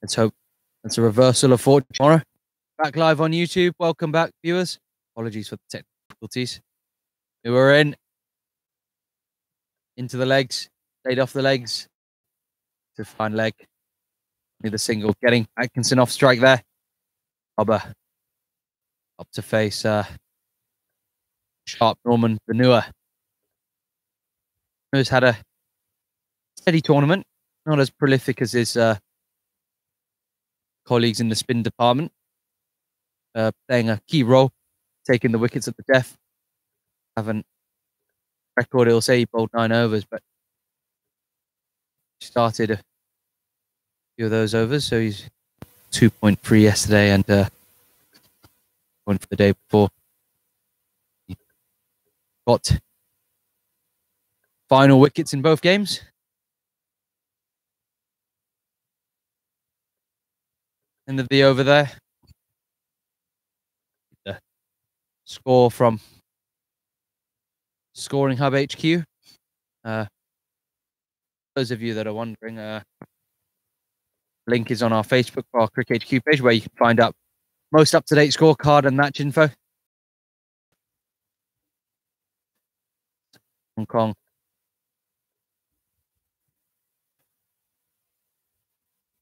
Let's hope that's a reversal of fortune tomorrow. Back live on YouTube. Welcome back, viewers. Apologies for the technical difficulties. We were into the legs, laid off the legs to find leg. Near the single, getting Atkinson off strike there. Bubba up to face sharp Norman Vanua, who's had a steady tournament, not as prolific as his colleagues in the spin department, playing a key role, taking the wickets at the death. Haven't record, it'll say he bowled 9 overs, but started a few of those overs, so he's 2.3 yesterday and 1 for the day before. He got final wickets in both games. End of the over there. The score from Scoring Hub HQ. Those of you that are wondering, link is on our Facebook for our Cricket HQ page, where you can find out most up-to-date scorecard and match info. Hong Kong.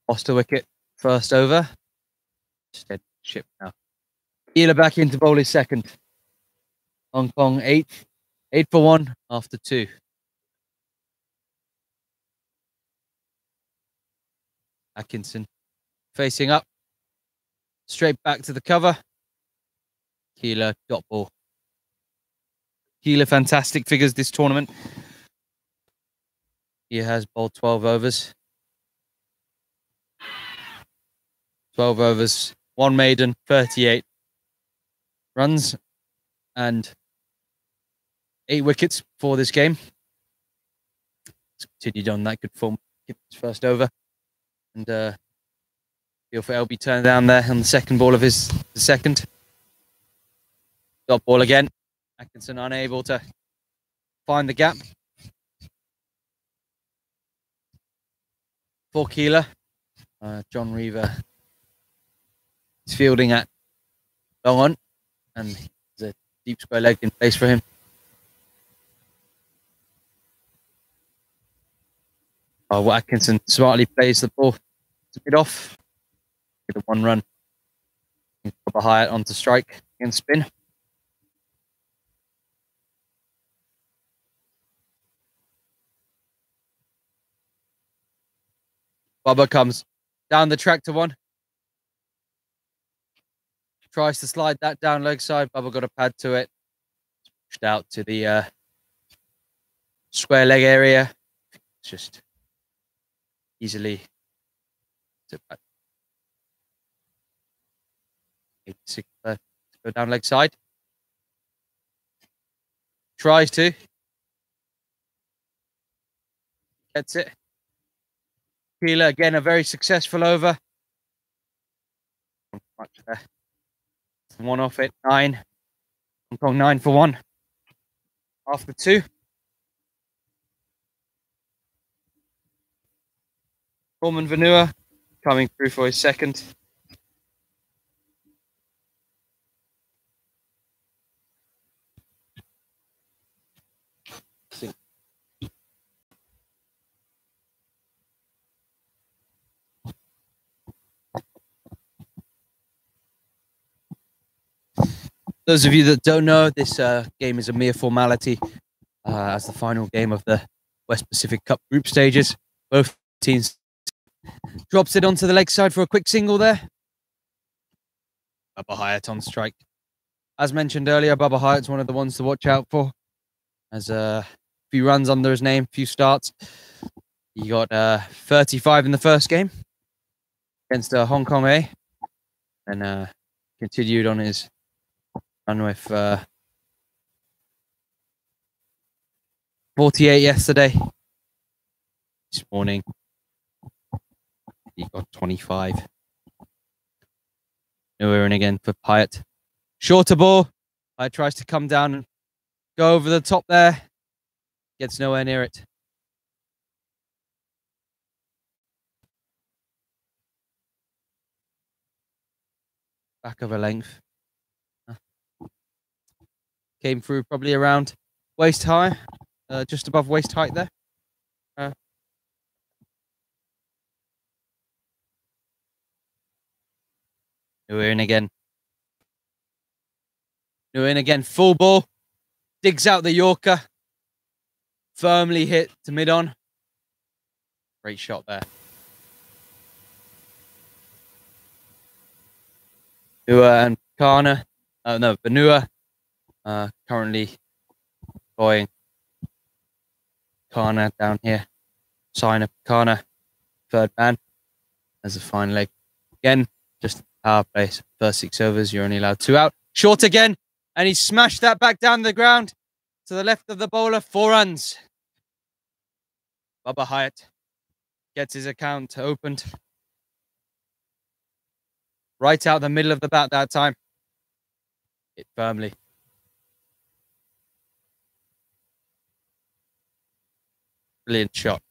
Lost a wicket first over. Steady ship now. Keeler back into bowl his second. Hong Kong 8 for 1 after 2. Atkinson facing up. Straight back to the cover. Keeler dot ball. Keeler fantastic figures this tournament. He has bowled 12 overs. 12 overs, 1 maiden, 38 runs, and 8 wickets for this game. He's continued on that good form. His first over. And feel for LB turn down there on the second ball of the second. Dot ball again. Atkinson unable to find the gap. For Keeler. John Reaver is fielding at long on, and there's a deep square leg in place for him. Atkinson smartly plays the ball to mid off. With a 1 run. Proper Hyatt onto strike and spin. Bubba comes down the track to 1. Tries to slide that down leg side. Bubba got a pad to it. Pushed out to the square leg area. It's just easily to 86 left. Go down leg side. Tries to. Gets it. Keeler again, a very successful over. Much there. 1 off it, 9. Hong Kong 9 for 1. After 2. Norman Vanua coming through for his second. Those of you that don't know, this game is a mere formality as the final game of the West Pacific Cup group stages. Both teams drops it onto the leg side for a quick single there. Bubba Hyatt on strike. As mentioned earlier, Bubba Hyatt's one of the ones to watch out for. Has a few runs under his name, few starts. He got 35 in the first game against Hong Kong A. And continued on his run with 48 yesterday. This morning, he got 25. Nowhere in again for Hyatt. Shorter ball. Hyatt tries to come down and go over the top there. Gets nowhere near it. back of a length. Came through probably around waist high, just above waist height there. We're in again. We're in again. Full ball. Digs out the Yorker. Firmly hit to mid-on. Great shot there. Vanua and Kana. No, Vanua currently going Kana down here. Sign of Kana. Third man. As a fine leg. Again, just power play. First 6 overs, you're only allowed 2 out. Short again. And he smashed that back down the ground to the left of the bowler. 4 runs. Bubba Hyatt gets his account opened. Right out the middle of the bat that time. Hit firmly. Brilliant shot.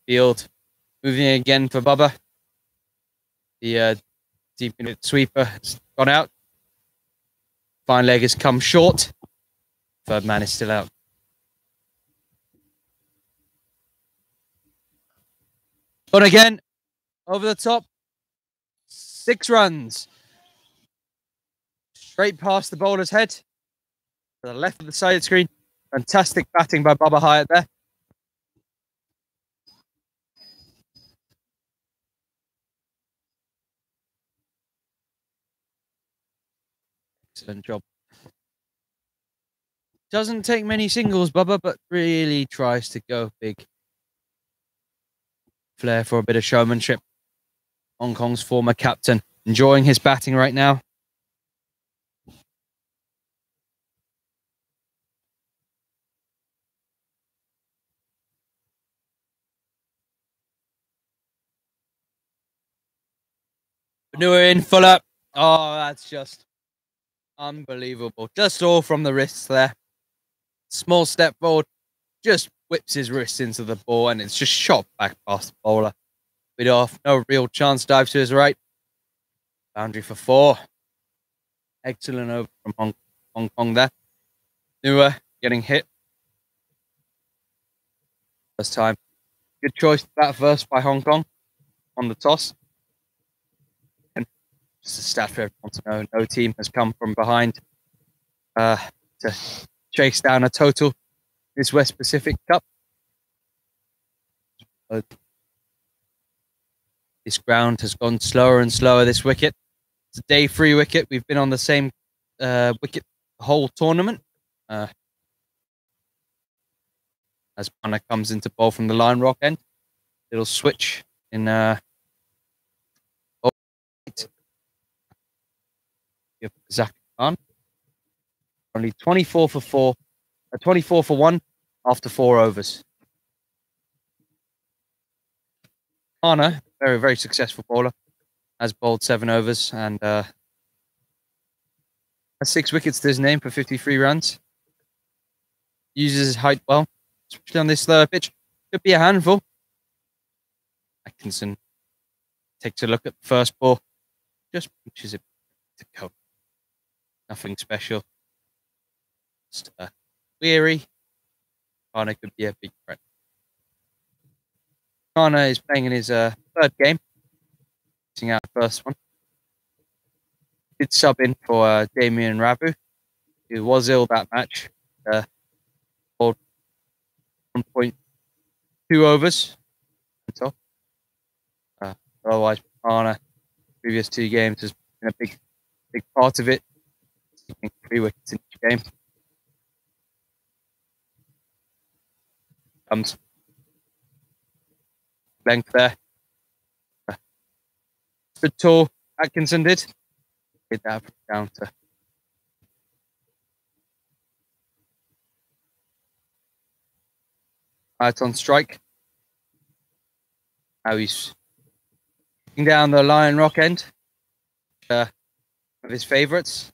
Field moving again for Bubba. The deep in sweeper has gone out. Fine leg has come short. Third man is still out. But again, over the top. 6 runs. Straight past the bowler's head. To the left of the side screen. Fantastic batting by Bubba Hyatt there. Excellent job. Doesn't take many singles, Bubba, but really tries to go big. Flair for a bit of showmanship. Hong Kong's former captain, enjoying his batting right now. Vanua in, full up. Oh, that's just unbelievable. Just all from the wrists there. Small step forward. Just whips his wrist into the ball and it's just shot back past the bowler. Bit off. No real chance. Dives to his right. Boundary for 4. Excellent over from Hong Kong there. Vanua getting hit. First time. Good choice to bat first by Hong Kong on the toss. And just a stat for everyone to know, no team has come from behind to chase down a total this West Pacific Cup. This ground has gone slower and slower this wicket. It's a day 3 wicket. We've been on the same wicket the whole tournament. As Pana comes into bowl from the line rock end. Little switch in Zach Khan. Only 24 for 1 after 4 overs. Kana, very, very successful bowler, has bowled 7 overs and has 6 wickets to his name for 53 runs. Uses his height well, especially on this slower pitch. Could be a handful. Atkinson takes a look at the first ball, just pushes it to go. Nothing special. Just weary. Kana could be a big threat. Kana is playing in his 3rd game. Missing out the first one. Did sub in for Damien Rabu, who was ill that match. Bowled 1.2 overs. Otherwise, Kana, previous 2 games, has been a big part of it. 3 wickets in each game. Comes length there. Good tall, Atkinson did. Did that down to right on strike. Now he's down the Lion Rock end. Of his favourites.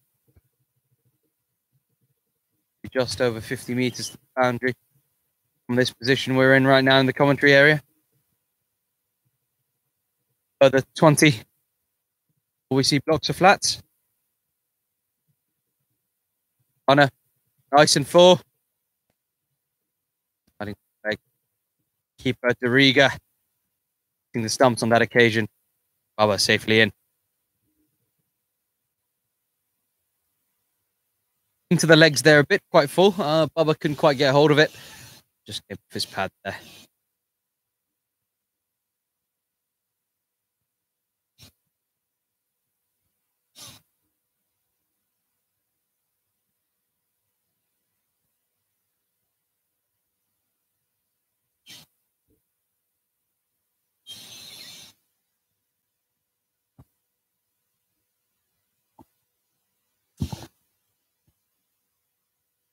Just over 50 metres to the boundary from this position we're in right now in the commentary area. Further 20 We see blocks of flats. Connor, nice and full. Keeper Doriga hitting the stumps on that occasion. Baba safely in. Into the legs there a bit, quite full. Baba couldn't quite get hold of it. Just gave his pad there.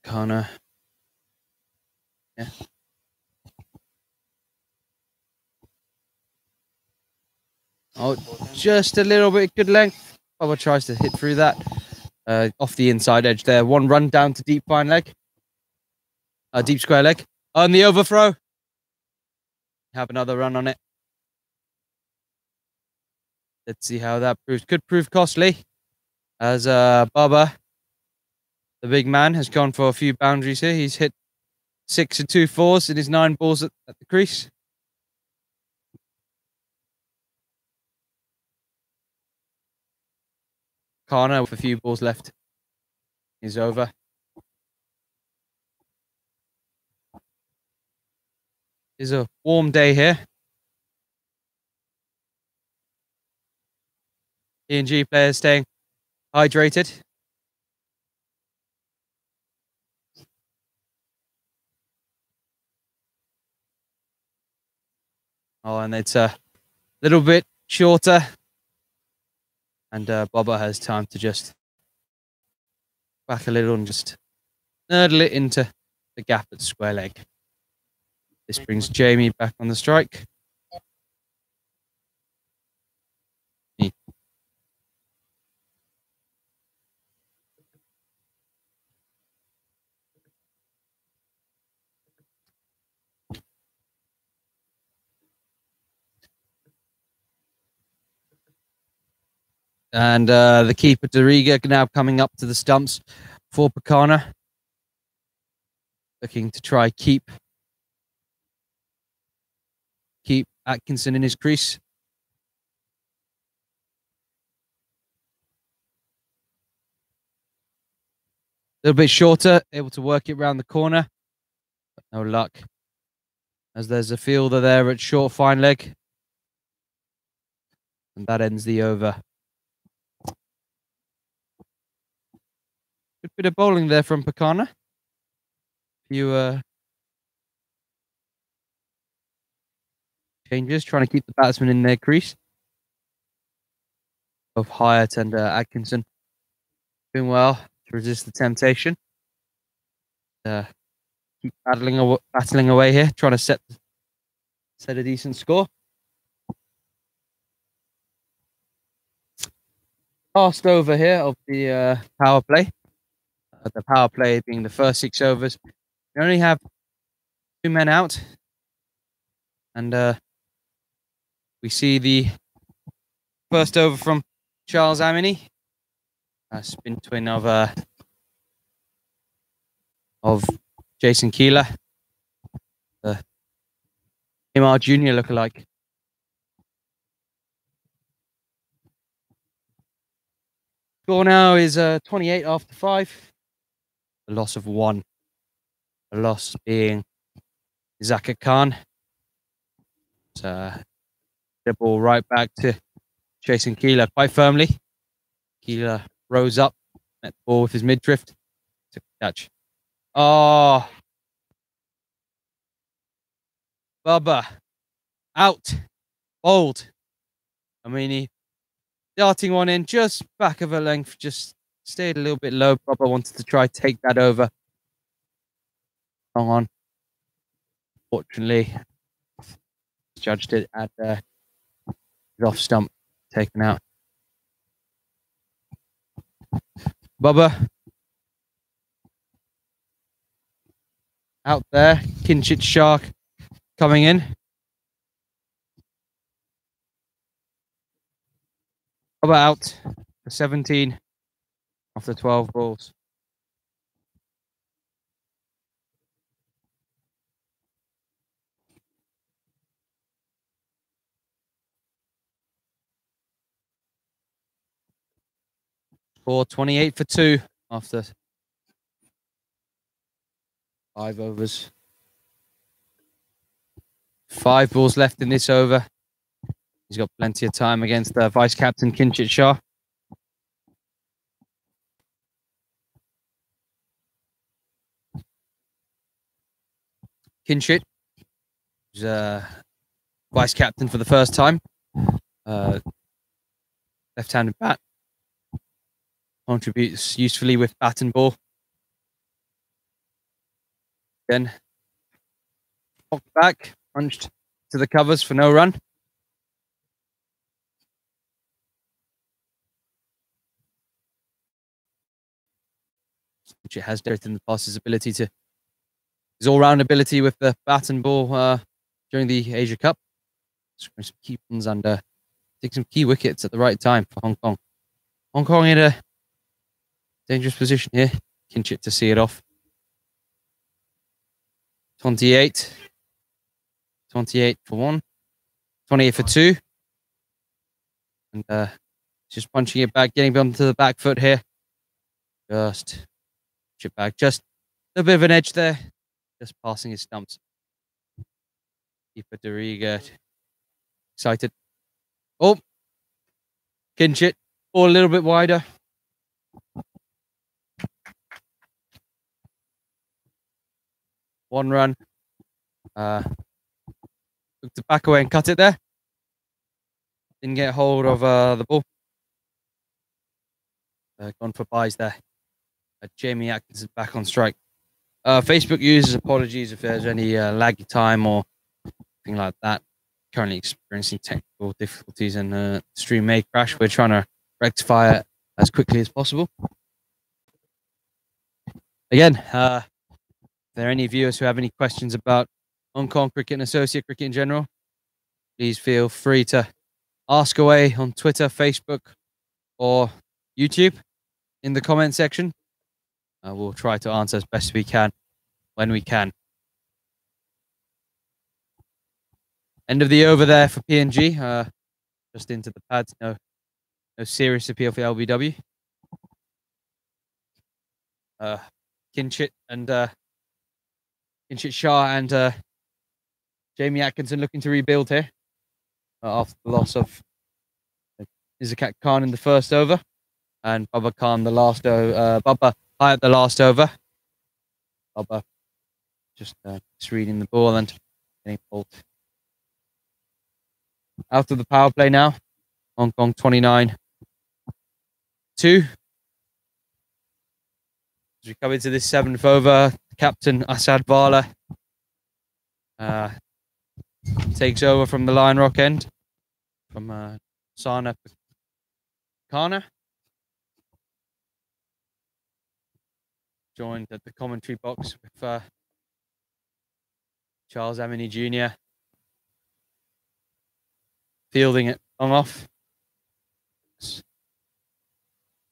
Connor. Yeah. Oh, just a little bit good length. Baba tries to hit through that. Off the inside edge there. One run down to deep fine leg. Deep square leg. On the overthrow. Have another run on it. Let's see how that proves. Could prove costly. As Baba, the big man, has gone for a few boundaries here. He's hit 6 and 2 fours in his 9 balls at the crease. Kana with a few balls left is over. It's a warm day here. PNG players staying hydrated. Oh, and it's a little bit shorter. And Baba has time to just back a little and just nurdle it into the gap at square leg. This brings Jamie back on the strike. And the keeper, Doriga, now coming up to the stumps for Pakana. Looking to try keep Atkinson in his crease. A little bit shorter, able to work it around the corner. But no luck. As there's a fielder there at short fine leg. And that ends the over. Good bit of bowling there from Pakana. Few changes, trying to keep the batsman in their crease. Of Hyatt and Atkinson doing well to resist the temptation. Keep battling away here, trying to set a decent score. Last over here of the power play. The power play being the first 6 overs. We only have 2 men out. And we see the first over from Charles Amini. Spin twin of Jason Keeler. The Neymar Jr. lookalike. Score now is 28 after 5. A loss of 1. A loss being Zaka Khan. The ball right back to Jason Keeler quite firmly. Keeler rose up, met the ball with his mid drift. Took the catch. Oh, Baba out, bowled. Amini darting one in just back of her length, just stayed a little bit low. Baba wanted to try take that over. Long on. Fortunately, judged it at off stump, taken out. Baba out there. Kinchit Shark coming in. How about out for 17 after 12 balls? Score 28 for 2 after 5 overs. 5 balls left in this over. He's got plenty of time against Vice Captain Kinchit Shah. Kinchit, who's Vice Captain for the first time. Left-handed bat. Contributes usefully with bat and ball. Then popped back, punched to the covers for no run. Which it has demonstrated in the past his ability to his all-round ability with the bat and ball during the Asia Cup. Scoring some key runs and taking some key wickets at the right time for Hong Kong. Hong Kong in a dangerous position here. Kinchit to see it off. 28. 28 for 1. 28 for 2. And just punching it back, getting onto the back foot here. Just chip back. Just a bit of an edge there. Just passing his stumps. Keeper Dariga excited. Oh, Kinchit, or a little bit wider. One run. Looked to back away and cut it there. Didn't get hold of the ball. Gone for buys there. Jamie Atkinson back on strike. Facebook users, apologies if there's any laggy time or anything like that. Currently experiencing technical difficulties and stream may crash. We're trying to rectify it as quickly as possible. Again, if there are any viewers who have any questions about Hong Kong cricket and associate cricket in general, please feel free to ask away on Twitter, Facebook, or YouTube in the comment section. We'll try to answer as best we can when we can. End of the over there for PNG. Just into the pads. No serious appeal for LBW. Kinchit and Kinchit Shah and Jamie Atkinson looking to rebuild here after the loss of Izakat Khan in the first over and Bubba Khan the last Bubba Hyatt the last over. Bubba just reading the ball and getting pulled. Out of the power play now. Hong Kong 29-2. As we come into this 7th over, Captain Asad Vala takes over from the Lion Rock end from Sana Kana. Joined at the commentary box with Charles Amini Jr. Fielding it long off.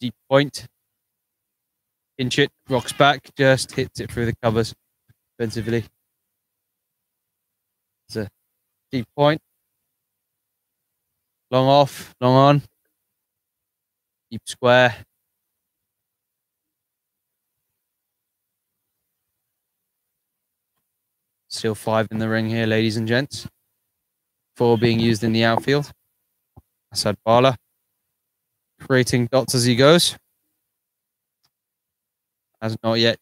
Deep point. Kinchit rocks back, just hits it through the covers defensively. It's a deep point. Long off, long on. Deep square. Still 5 in the ring here, ladies and gents. 4 being used in the outfield. Asad Bala creating dots as he goes. Has not yet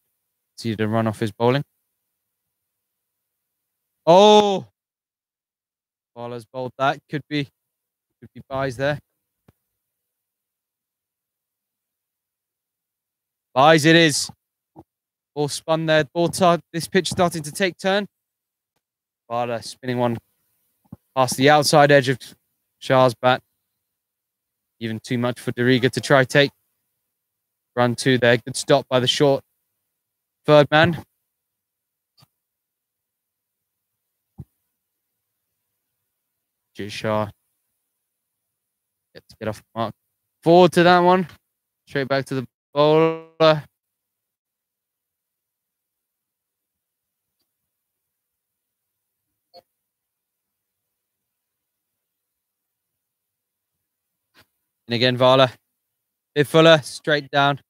succeeded to run off his bowling. Oh! Bala's bowled that. Could be buys there. Buys it is. Ball spun there. This pitch starting to take turn. Bala spinning one past the outside edge of Shah's bat. Even too much for Dariga to try take. Run 2 there. Good stop by the short third man. Shah. Get off the mark. forward to that one. Straight back to the bowler. And again, Vala. Bit fuller, straight down.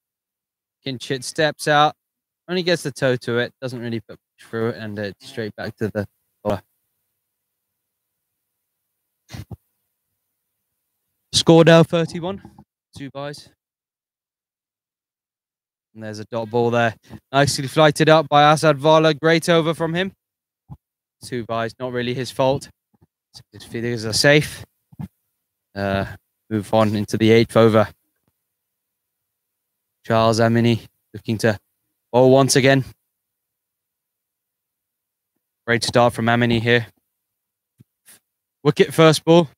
Kinchit steps out. Only gets the toe to it. Doesn't really put through it. And it's straight back to the bowler. Score now 31. 2 byes. And there's a dot ball there. Nicely flighted up by Asad Vala. Great over from him. 2 byes. Not really his fault. His figures are safe. Move on into the 8th over. Charles Amini looking to bowl once again. Great start from Amini here. Wicket first ball.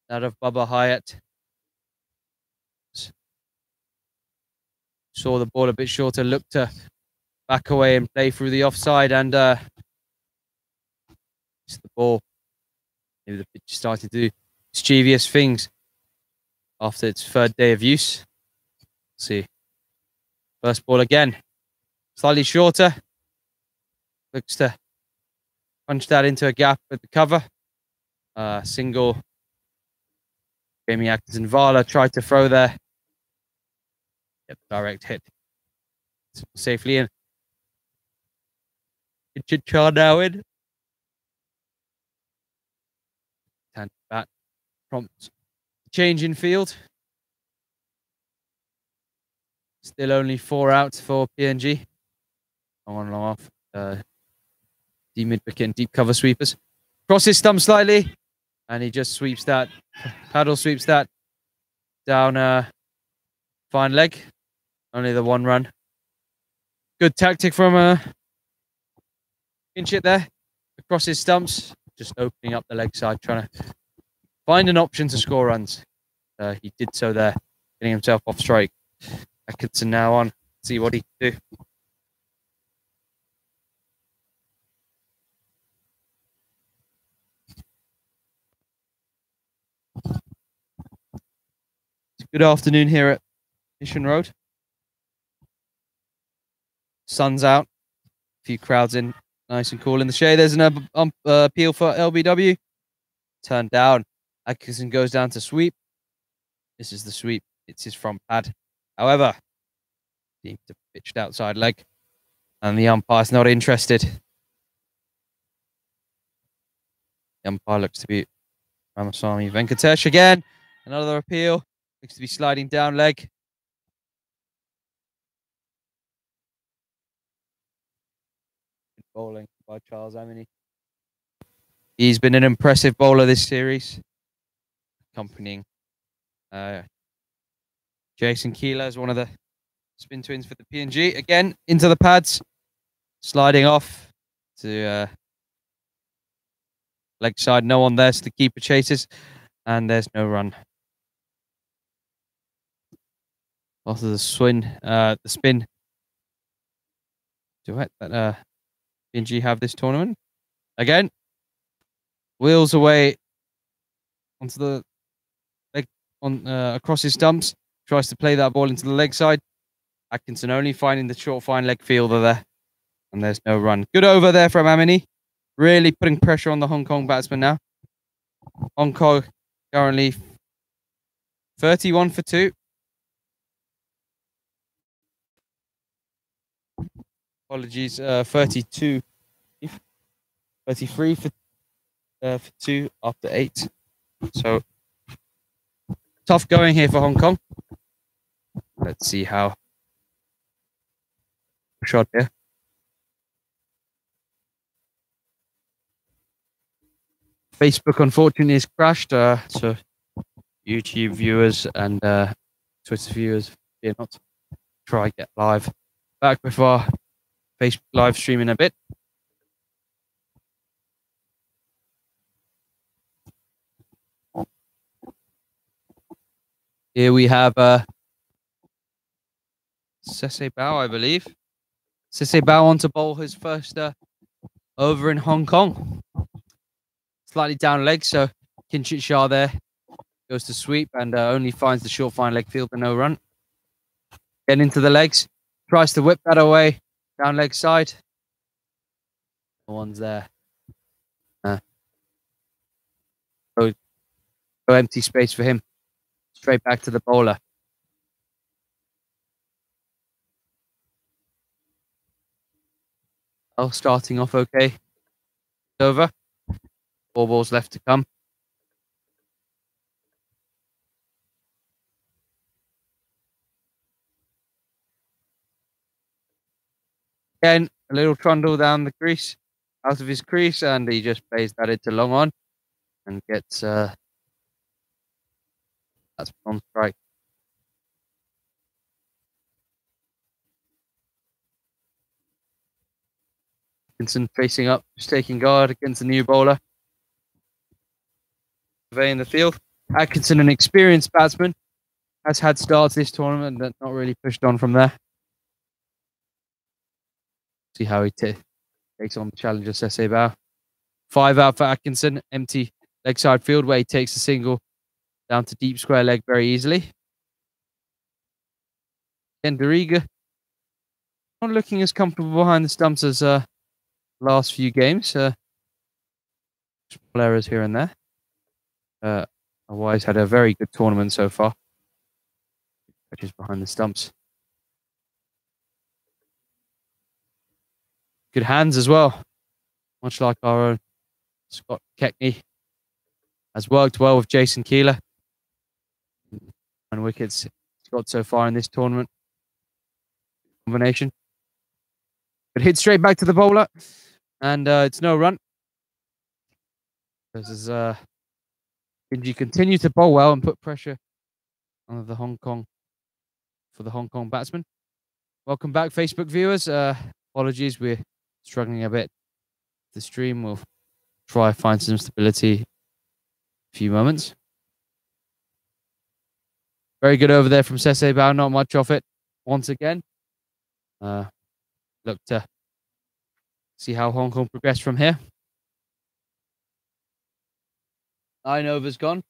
Out of Baba Hyatt. Saw the ball a bit shorter. Looked to back away and play through the offside. And it's the ball. Maybe the pitch started to do mischievous things after its 3rd day of use. Let's see. First ball again. Slightly shorter. Looks to punch that into a gap with the cover. Single. Jamie Atkinson Vala tried to throw there. Get the direct hit. Safely in. Char now in. And that prompts change in field. Still only 4 out for PNG. Long on, long off. Deep mid wicket and deep cover sweepers. Crosses stump slightly. And he just sweeps that. Paddle sweeps that down fine leg. Only the 1 run. Good tactic from Kinchit there. Across his stumps. Just opening up the leg side. Trying to find an option to score runs. He did so there. Getting himself off strike. Atkinson now on. See what he can do. Good afternoon here at Mission Road. Sun's out. A few crowds in. Nice and cool in the shade. There's an appeal for LBW. Turned down. Atkinson goes down to sweep. This is the sweep. It's his front pad. However, deemed to pitched outside leg. And the umpire's not interested. The umpire looks to be Ramaswamy Venkatesh again. Another appeal. Looks to be sliding down leg. Good bowling by Charles Amini. He's been an impressive bowler this series. Accompanying Jason Keeler is one of the spin twins for the PNG. Again, into the pads. Sliding off to leg side. No one there, so the keeper chases. And there's no run. After the spin duet that PNG have this tournament. Again, wheels away onto the leg across his stumps. Tries to play that ball into the leg side. Atkinson only finding the short fine leg fielder there. And there's no run. Good over there from Amini. Really putting pressure on the Hong Kong batsman now. Hong Kong currently 31 for 2. Apologies, 32, 33 for 2 after 8. So tough going here for Hong Kong. Let's see how shot here. Facebook unfortunately is crashed, so YouTube viewers and Twitter viewers dare not try get live. Back with our Facebook live stream in a bit. Here we have Sese Bao, I believe. Sese Bao on to bowl his first over in Hong Kong. Slightly down leg, so Kinchit Shah there Goes to sweep and only finds the short fine leg field, but no run. Getting into the legs. Tries to whip that away. Down leg side. No one's there. No empty space for him. Straight back to the bowler. Oh, starting off okay. Over. 4 balls left to come. Again, a little trundle down the crease, out of his crease, and he just plays that into long on and gets that's on strike. Atkinson facing up, just taking guard against the new bowler. Surveying the field. Atkinson, an experienced batsman, has had starts this tournament and not really pushed on from there. See how he takes on the challenger, Sese Bao. 5 out for Atkinson, empty leg side field where he takes a single down to deep square leg very easily. Again, Dariga not looking as comfortable behind the stumps as last few games. Small errors here and there. Otherwise, had a very good tournament so far. Catches behind the stumps. Good hands as well, much like our own Scott Keckney. Has worked well with Jason Keeler. 9 wickets he's got so far in this tournament. Combination. But hit straight back to the bowler. And it's no run. This is PNG continue to bowl well and put pressure on the Hong Kong batsman. Welcome back, Facebook viewers. Apologies, we're struggling a bit. The stream will try to find some stability. A few moments. Very good over there from Sese Bao. Not much off it. Once again, look to see how Hong Kong progress from here. 9 overs gone.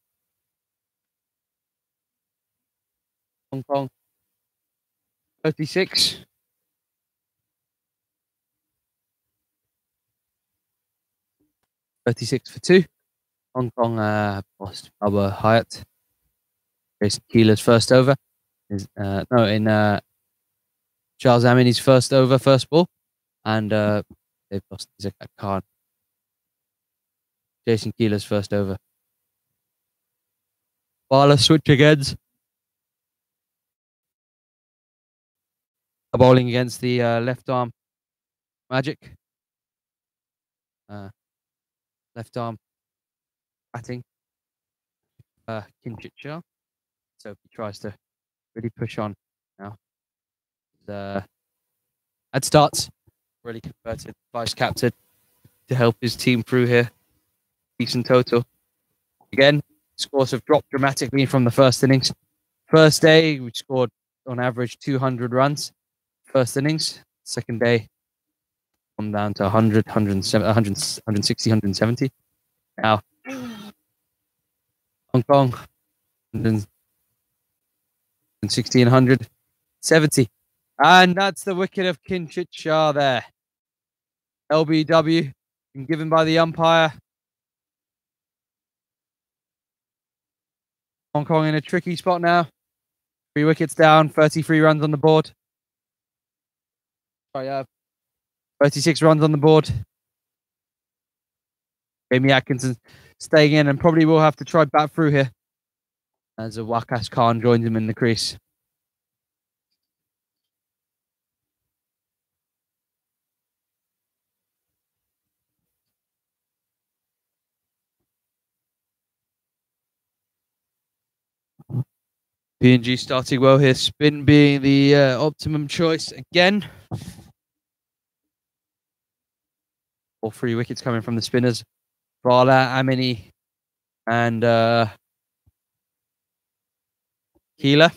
Hong Kong 36. For 2. Hong Kong lost Bubba Hyatt. Jason Keeler's first over. Charles Amini's first over, first ball. And they've lost Zakat Khan. Jason Keeler's first over. Bala switch again. Bowling against the left arm Magic. Left arm batting. Kinchit Shah. So he tries to really push on now. At starts, really converted vice captain to help his team through here. Decent total. Again, scores have dropped dramatically from the first innings. First day, we scored on average 200 runs. First innings. Second day, come down to 100, 160, 170. Now, Hong Kong, 160 and 170. And that's the wicket of Kinchit Shah there. LBW, been given by the umpire. Hong Kong in a tricky spot now. 3 wickets down, 33 runs on the board. Sorry, 36 runs on the board. Jamie Atkinson staying in and probably will have to try bat through here as Wakas Khan joins him in the crease. PNG starting well here. Spin being the optimum choice again. All 3 wickets coming from the spinners. Bala, Amini, and Keeler.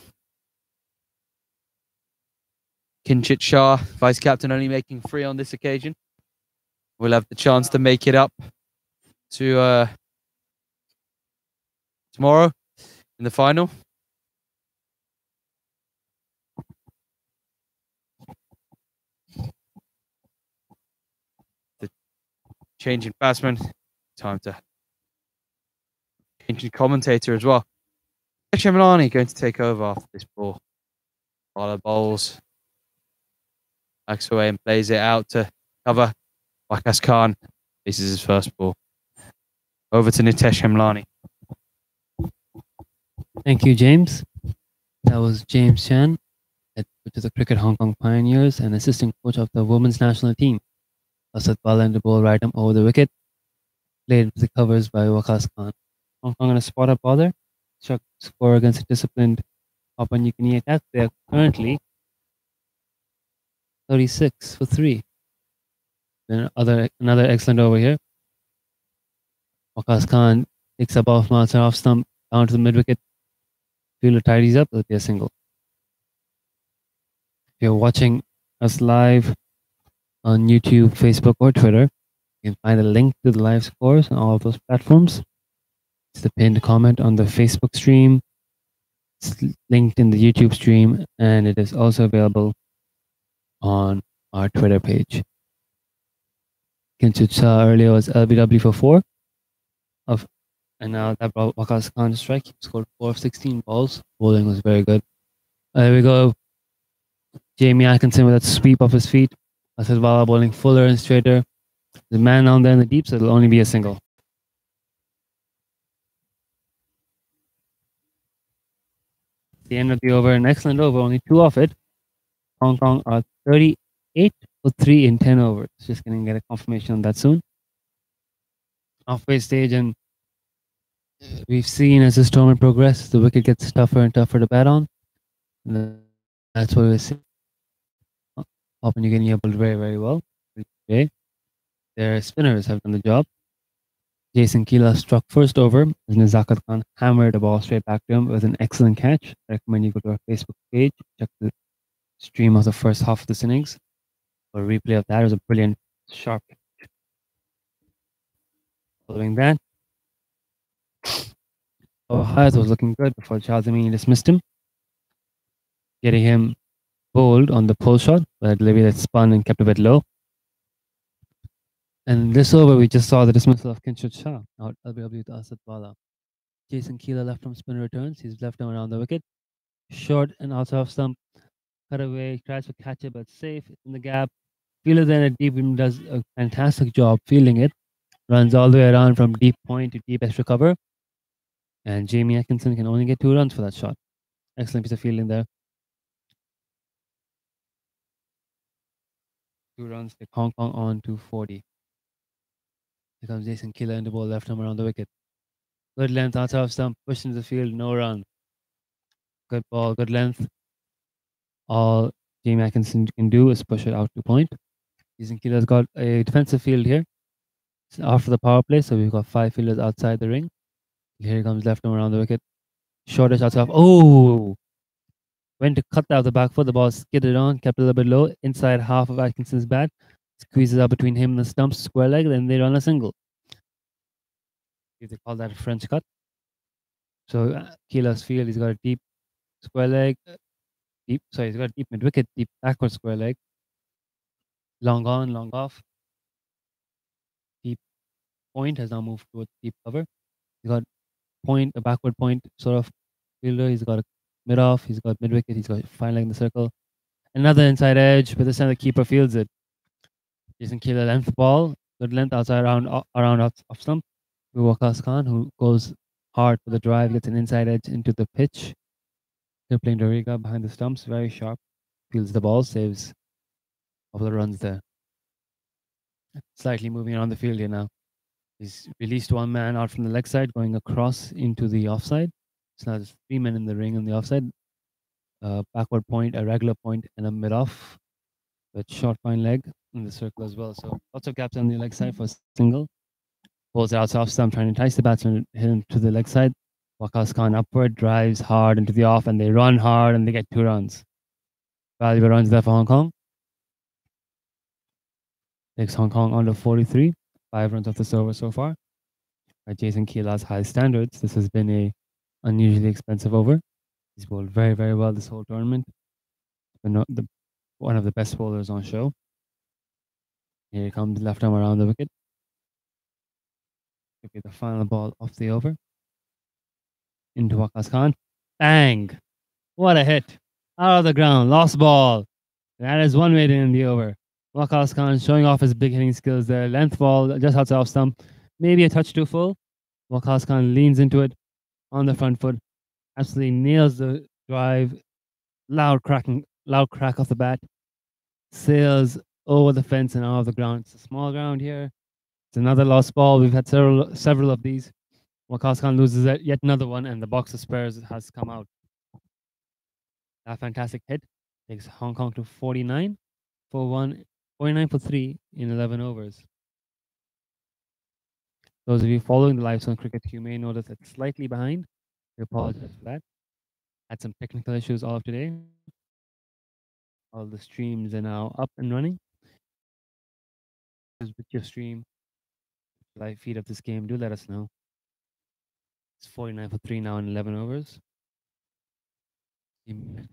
Kinchit Shah, vice captain, only making 3 on this occasion. We'll have the chance to make it up to tomorrow. in the final. The changing batsman. Time to change commentator as well. Shemlani going to take over after this ball. Bowler bowls. Backs away and plays it out to cover. Wakas Khan. This is his first ball. Over to Nitesh Hemlani. Thank you, James. That was James Chan, head coach of the Cricket Hong Kong Pioneers and assistant coach of the women's national team. Asad Bala and the ball right arm over the wicket. Played with the covers by Wakas Khan. Hong Kong on a spot up bowler. Struck score against a disciplined Papua New Guinea attack. They are currently 36 for 3. Another excellent over here. Wakas Khan takes a ball from outside off stump down to the mid wicket. Fielder tidies up, it'll be a single. If you're watching us live on YouTube, Facebook, or Twitter, you can find a link to the live scores on all of those platforms. It's the pinned comment on the Facebook stream. It's linked in the YouTube stream, and it is also available on our Twitter page. Kinshut Shah earlier was LBW for 4. And now that brought Wakas Khan to strike. He scored 4 of 16 balls. Bowling was very good. There we go. Jamie Atkinson with that sweep off his feet. Asad Bala bowling fuller and straighter. The man down there in the deep, so it'll only be a single. The end of the over, an excellent over, only 2 off it. Hong Kong are 38 for 3 in 10 overs. Just going to get a confirmation on that soon. Halfway stage, and we've seen as this tournament progresses, the wicket gets tougher and tougher to bat on. And that's what we're seeing. Papua New Guinea bowled very, very well today. Their spinners have done the job. Jason Keela struck first over as Nizakat Khan hammered the ball straight back to him with an excellent catch. I recommend you go to our Facebook page, check the stream of the first half of this innings. A replay of that. It was a brilliant, sharp catch. Following that, Hayat was looking good before Charles Amini dismissed him, getting him bowled on the pull shot, but a delivery that spun and kept a bit low. And this over, we just saw the dismissal of Kinshut Shah out LBW to Asad Bala. Jason Keela left arm spinner returns. He's left arm around the wicket. Short and outside off stump. Cut away, tries to catch it, but safe in the gap. Fielder then at deep does a fantastic job fielding it. Runs all the way around from deep point to deep extra cover. And Jamie Atkinson can only get 2 runs for that shot. Excellent piece of fielding there. 2 runs, take Hong Kong on to 40. Here comes Jason Keela in the ball, left arm around the wicket. Good length, outside of stump, pushed into the field, no run. Good ball, good length. All Jamie Atkinson can do is push it out to point. Jason Keela's got a defensive field here. It's after the power play, so we've got 5 fielders outside the ring. Here he comes, left arm around the wicket. Shortish outside off. Oh! Went to cut out the back foot. The ball skidded on, kept a little bit low. Inside half of Atkinson's bat. Squeezes out between him and the stumps, square leg, then they run a single. They call that a French cut. So Keela's field, he's got a deep square leg. He's got a deep mid wicket, deep backward square leg. Long on, long off. Deep point has now moved towards deep cover. He's got point, a backward point sort of fielder. He's got a mid off. He's got mid wicket. He's got fine leg in the circle. Another inside edge, but this time the keeper fields it. Jason Keela length ball, good length outside around off stump. Wakas Khan, who goes hard for the drive, gets an inside edge into the pitch. They're playing Doriga behind the stumps, very sharp. Fields the ball, saves a couple of runs there. Slightly moving around the field here now. He's released 1 man out from the leg side, going across into the offside. So now there's 3 men in the ring on the offside. Backward point, a regular point, and a mid-off. With short fine leg in the circle as well. So lots of gaps on the leg side for a single. Pulls out off stump, trying to entice the batsman, hit him to the leg side. Wakas Khan upward, drives hard into the off, and they run hard, and they get 2 runs. Valuable runs there for Hong Kong. Takes Hong Kong under 43. 5 runs off this over so far. By Jason Keela's high standards, this has been a unusually expensive over. He's bowled very, very well this whole tournament. But not one of the best bowlers on show. Here he comes, left arm around the wicket. Could be the final ball of the over. Into Waqas Khan. Bang! What a hit. Out of the ground. Lost ball. That is one way to end the over. Waqas Khan showing off his big hitting skills there. Length ball just outside off stump. Maybe a touch too full. Waqas Khan leans into it on the front foot. Absolutely nails the drive. Loud crack off the bat. Sails over the fence and out of the ground. It's a small ground here. It's another lost ball. We've had several of these. Waqas Khan loses yet another one, and the box of spares has come out. A fantastic hit takes Hong Kong to 49 for 1, 49 for 3 in 11 overs. Those of you following the live on cricket, you may notice it's slightly behind. We apologize for that. Had some technical issues all of today. All the streams are now up and running. With your stream, live feed of this game, do let us know. It's 49 for 3 now in 11 overs. And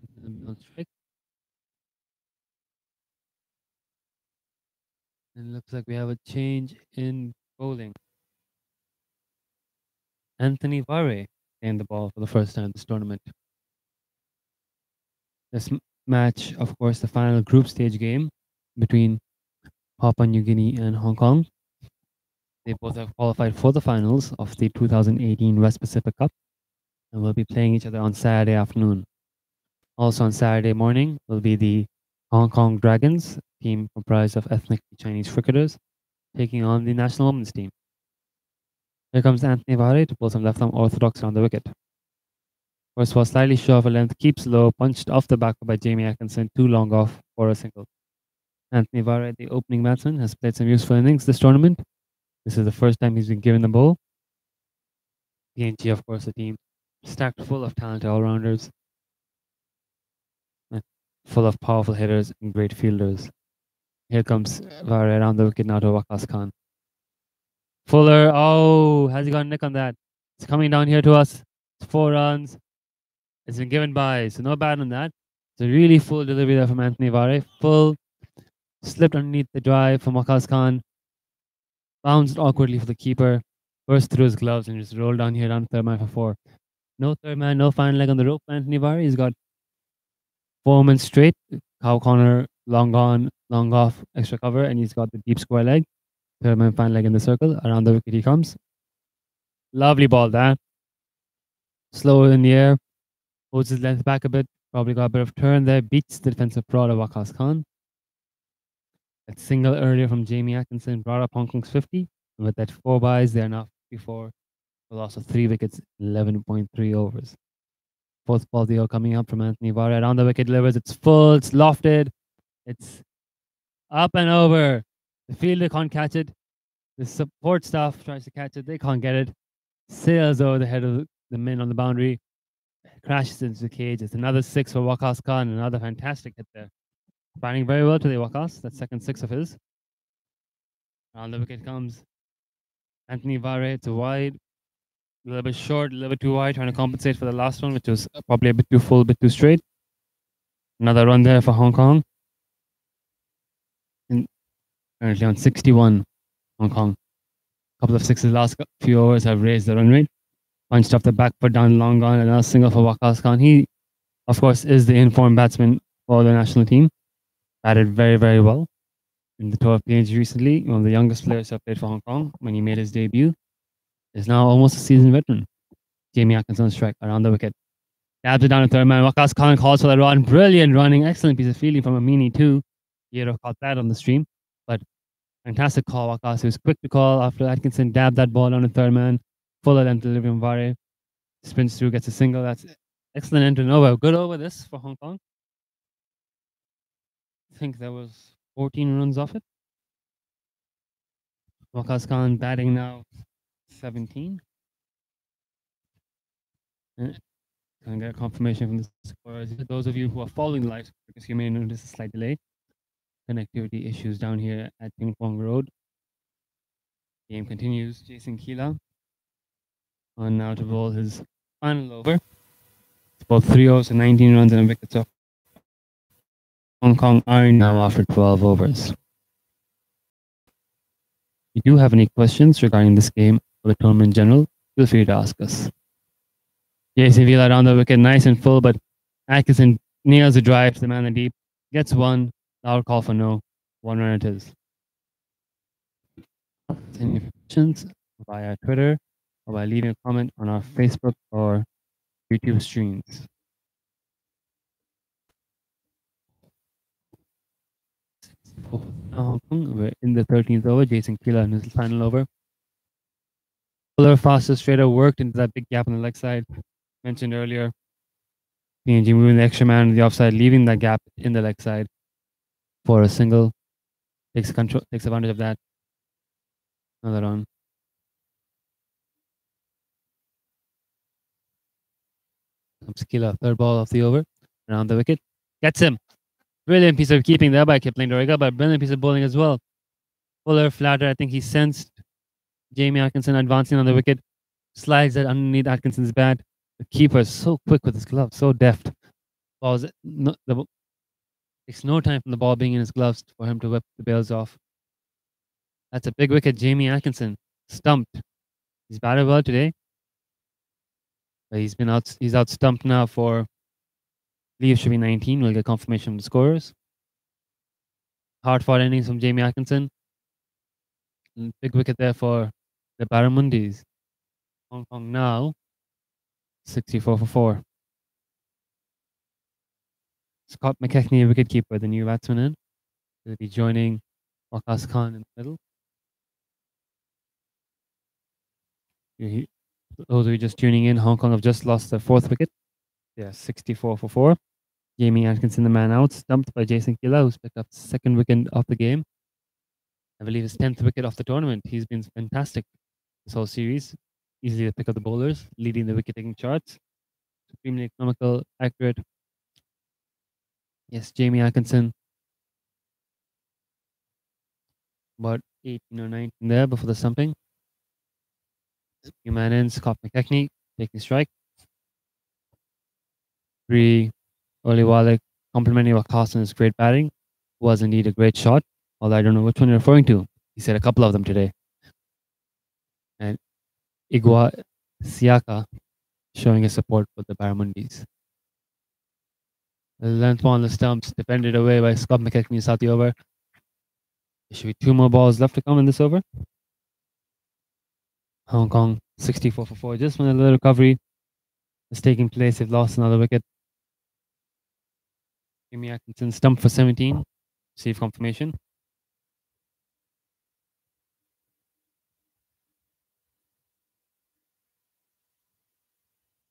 it looks like we have a change in bowling. Anthony Varre in the ball for the first time this tournament. This match, of course, the final group stage game between Papua New Guinea and Hong Kong. They both have qualified for the finals of the 2018 West Pacific Cup and will be playing each other on Saturday afternoon. Also on Saturday morning will be the Hong Kong Dragons, team comprised of ethnic Chinese cricketers, taking on the national women's team. Here comes Anthony Varre to pull some left arm orthodox around the wicket. First ball slightly short of a length, keeps low, punched off the back by Jamie Atkinson, too long off for a single. Anthony Varre, the opening batsman, has played some useful innings this tournament. This is the first time he's been given the ball. PNG, of course, a team stacked full of talented all-rounders, full of powerful hitters and great fielders. Here comes Varre around the wicket now to Waqas Khan. Fuller, oh, has he got a nick on that? It's coming down here to us. It's 4 runs. It's been given by, so no bad on that. It's a really full delivery there from Anthony Varre. Full, slipped underneath the drive from Waqas Khan. Bounced awkwardly for the keeper. Burst through his gloves and just rolled down here down to third man for 4. No third man, no final leg on the rope for Anthony Varre. He's got 4 men straight. Cow corner, long on, long off, extra cover, and he's got the deep square leg. Third man final leg in the circle. Around the wicket he comes. Lovely ball there. Slow in the air. Holds his length back a bit. Probably got a bit of turn there. Beats the defensive prod of Waqas Khan. That single earlier from Jamie Atkinson brought up Hong Kong's 50. And with that 4 byes, they are now 54. A loss of 3 wickets, 11.3 overs. Fourth ball deal coming up from Anthony Varre. Around the wicket delivers. It's full. It's lofted. It's up and over. The fielder can't catch it. The support staff tries to catch it. They can't get it. Sails over the head of the men on the boundary. Crashes into the cage. It's another 6 for Waqas Khan. Another fantastic hit there. Batting very well today, Waqas. That second 6 of his. Around the wicket comes Anthony Varre. It's a wide. A little bit short, a little bit too wide, trying to compensate for the last one, which was probably a bit too full, a bit too straight. Another run there for Hong Kong. And currently on 61, Hong Kong. A couple of sixes last few overs have raised the run rate. Punched off the back foot down long on, another single for Waqas Khan. He, of course, is the informed batsman for the national team. Batted very, very well in the tour of PNG recently. One of the youngest players who played for Hong Kong when he made his debut. Is now almost a seasoned veteran. Jamie Atkinson strike around the wicket. Dabs it down to third man. Waqas Khan calls for the run. Brilliant running. Excellent piece of fielding from Amini too. Yero caught that on the stream. But fantastic call, Waqas. He was quick to call after Atkinson dabbed that ball down to third man. Fuller length delivery from Varre. Sprints through, gets a single. That's excellent end to an over. Good over this for Hong Kong. I think there was 14 runs off it. Waqas Khan batting now 17. And can get a confirmation from the scorers. Those of you who are following live, because you may notice a slight delay. Connectivity issues down here at Ping Pong Road. Game continues. Jason Keela on now to bowl his final over. It's about 3 overs and 19 runs and a wicket. So Hong Kong are now after 12 overs. If you do have any questions regarding this game or the tournament in general, feel free to ask us. Jason Vila down the wicket, nice and full, but Atkinson nails the drive to the man in the deep, gets one, loud call for no, 1 run it is. Any questions via Twitter or by leaving a comment on our Facebook or YouTube streams. Hong Kong, we're in the 13th over. Jason Keeler in his final over. Fuller, faster straighter, worked into that big gap on the leg side. Mentioned earlier. PNG moving the extra man to the offside, leaving that gap in the leg side for a single. Takes advantage of that. Another run. Comes Keeler, third ball off the over. Around the wicket. Gets him. Brilliant piece of keeping there by Kipling Doriga, but brilliant piece of bowling as well. Fuller, flatter. I think he sensed Jamie Atkinson advancing on the wicket. Slides it underneath Atkinson's bat. The keeper is so quick with his glove, so deft. Takes no time from the ball being in his gloves for him to whip the bails off. That's a big wicket. Jamie Atkinson stumped. He's batted well today. But he's out stumped now for leave should be 19. We'll get confirmation from the scorers. Hard fought innings from Jamie Atkinson. Big wicket there for the Barramundis. Hong Kong now 64 for 4. Scott McKechnie, a wicketkeeper, the new batsman in. He'll be joining Waqas Khan in the middle. Those of you just tuning in, Hong Kong have just lost their 4th wicket. They are 64 for 4. Jamie Atkinson, the man out, stumped by Jason Keeler, who's picked up 2nd wicket of the game. I believe his 10th wicket of the tournament. He's been fantastic this whole series. Easily the pick of the bowlers, leading the wicket-taking charts. Supremely economical, accurate. Yes, Jamie Atkinson. About 18 or 19 there before the stumping. New man in, Scott McKechnie, taking strike. 3, Oli Wallach complimenting Waqas on his great batting. Was indeed a great shot, although I don't know which one you're referring to. He said a couple of them today. And Igwa Siaka showing his support for the Barramundis. The length ball on the stumps, defended away by Scott McKechnie, start the over. There should be 2 more balls left to come in this over. Hong Kong 64 for 4. Just when a little recovery is taking place, they've lost another wicket. Jamie Atkinson stumped for 17. Receive confirmation.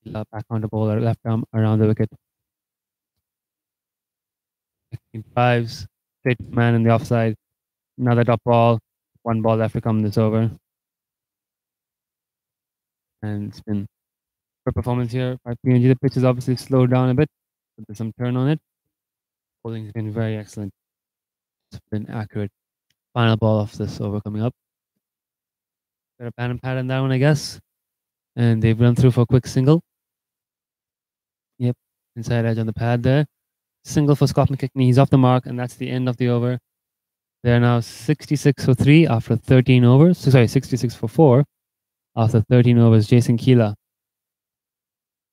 Back on the ball, left arm around the wicket. Drives, straight man in the offside. Another top ball. 1 ball left to come this over. And it's been a performance here by PNG. The pitch has obviously slowed down a bit, but there's some turn on it. Bowling has been very excellent. It's been accurate. Final ball of this over coming up. Got a pan and pad on that one, I guess. And they've run through for a quick single. Yep, inside edge on the pad there. Single for Scott McKechnie. He's off the mark, and that's the end of the over. They're now 66 for 3 after 13 overs. 66 for 4 after 13 overs. Jason Keeler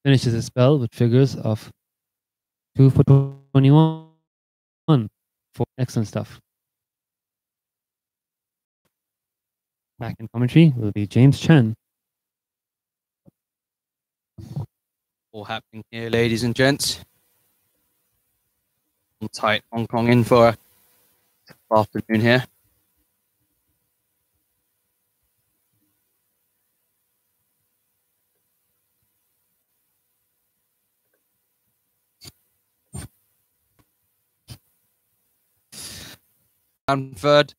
finishes his spell with figures of 2 for 21. For excellent stuff. Back in commentary will be James Chan. All happening here, ladies and gents. Tight Hong Kong in for a afternoon here. Down third.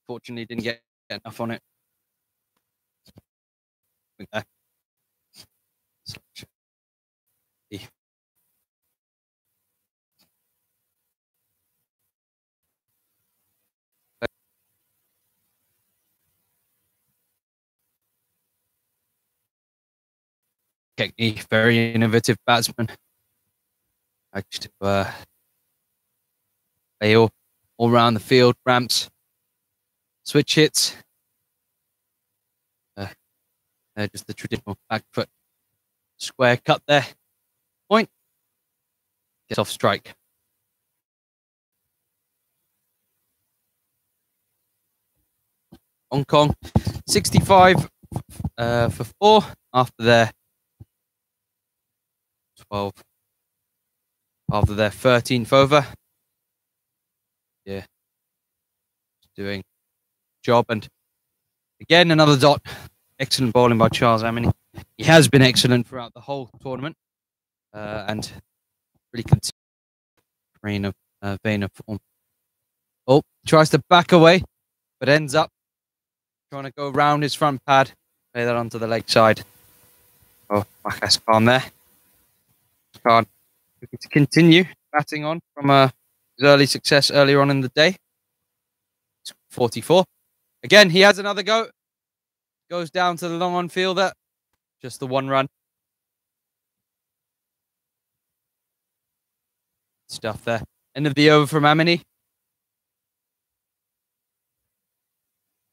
Fortunately, didn't get enough on it. Guinea, very innovative batsman. Likes to play all around the field, ramps, switch hits. Just the traditional back foot square cut there. Point. Gets off strike. Hong Kong 65 for 4 after their 12 after their 13th over. Yeah, doing job, and again another dot. Excellent bowling by Charles Amini. He has been excellent throughout the whole tournament, and really continues vein of form. Oh, tries to back away, but ends up trying to go round his front pad, play that onto the leg side. Oh, Makas Khan there. Khan looking to continue batting on from his early success earlier on in the day. It's 44. Again, he has another go. Goes down to the long on fielder. Just the 1 run. Stuff there. End of the over from Amini.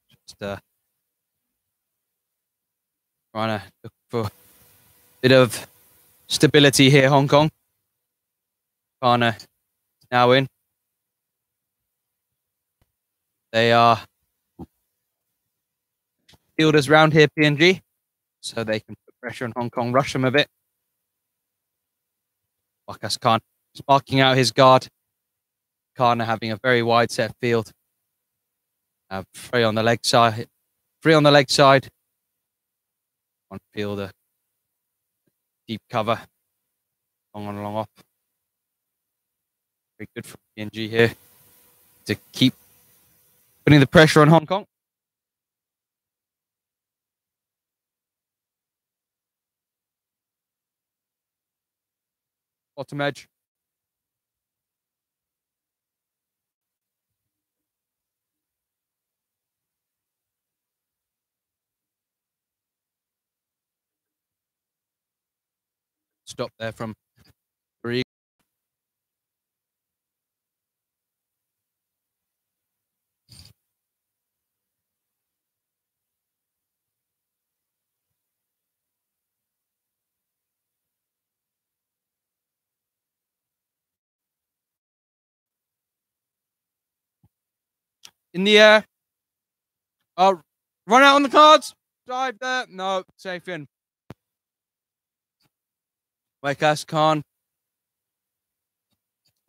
Just trying to look for a bit of stability here, Hong Kong. Kana now in. They are fielders round here, PNG, so they can put pressure on Hong Kong, rush them a bit. Wakas Khan is marking out his guard. Kana having a very wide set field. Free on the leg side. Free on the leg side. One fielder. Deep cover. Long on, long off. Very good for PNG here to keep putting the pressure on Hong Kong. Bottom edge. Stop there from Barig. In the air. Oh, run out on the cards. Dive there. No, safe in. Wakas Khan.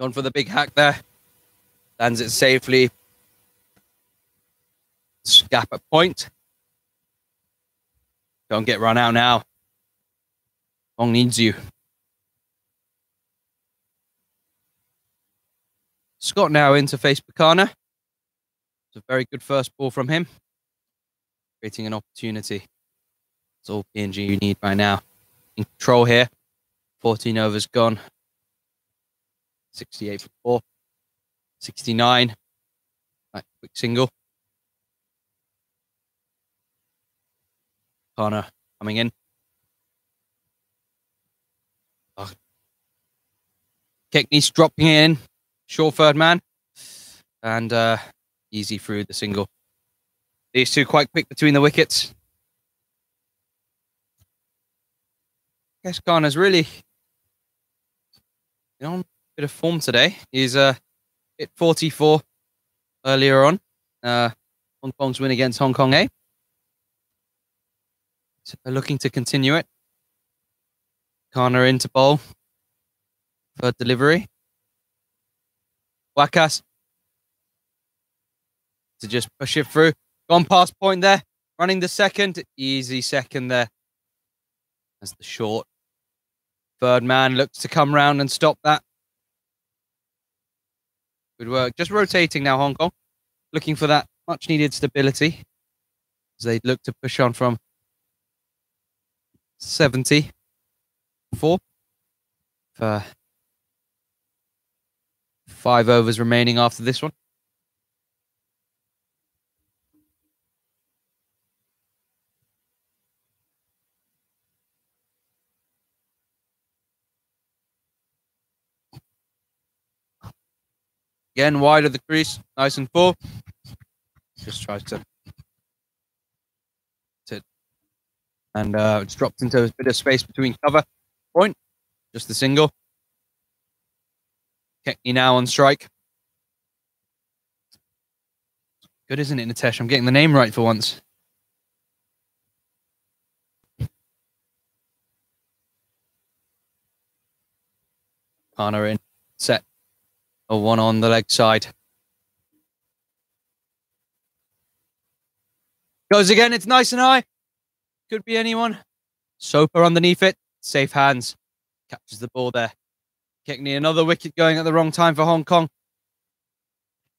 Gone for the big hack there. Lands it safely. Gap at point. Don't get run out now. Hong needs you. Scott now in to face Bakana. It's a very good first ball from him. Creating an opportunity. That's all PNG you need right now. In control here. 14 overs gone. 68 for 4. 69. Right, quick single. Connor coming in. Oh. Keckney's dropping in. Short third man. And easy through the single. These two quite quick between the wickets. I guess Ghana's really on a bit of form today. He's hit 44 earlier on. Hong Kong's win against Hong Kong A. So they're looking to continue it. Ghana into bowl. Third delivery. Wakas to just push it through. Gone past point there. Running the second. Easy second there. As the short third man looks to come round and stop that. Good work. Just rotating now, Hong Kong. Looking for that much needed stability. As they look to push on from 74. For 5 overs remaining after this one. Again, wide of the crease, nice and full. Just tries to and it's dropped into a bit of space between cover point. Just the single. Kekni now on strike. Good, isn't it, Nitesh? I'm getting the name right for once. Kana in. Set. A one on the leg side. Goes again. It's nice and high. Could be anyone. Soper underneath it. Safe hands. Catches the ball there. Kekni, another wicket going at the wrong time for Hong Kong.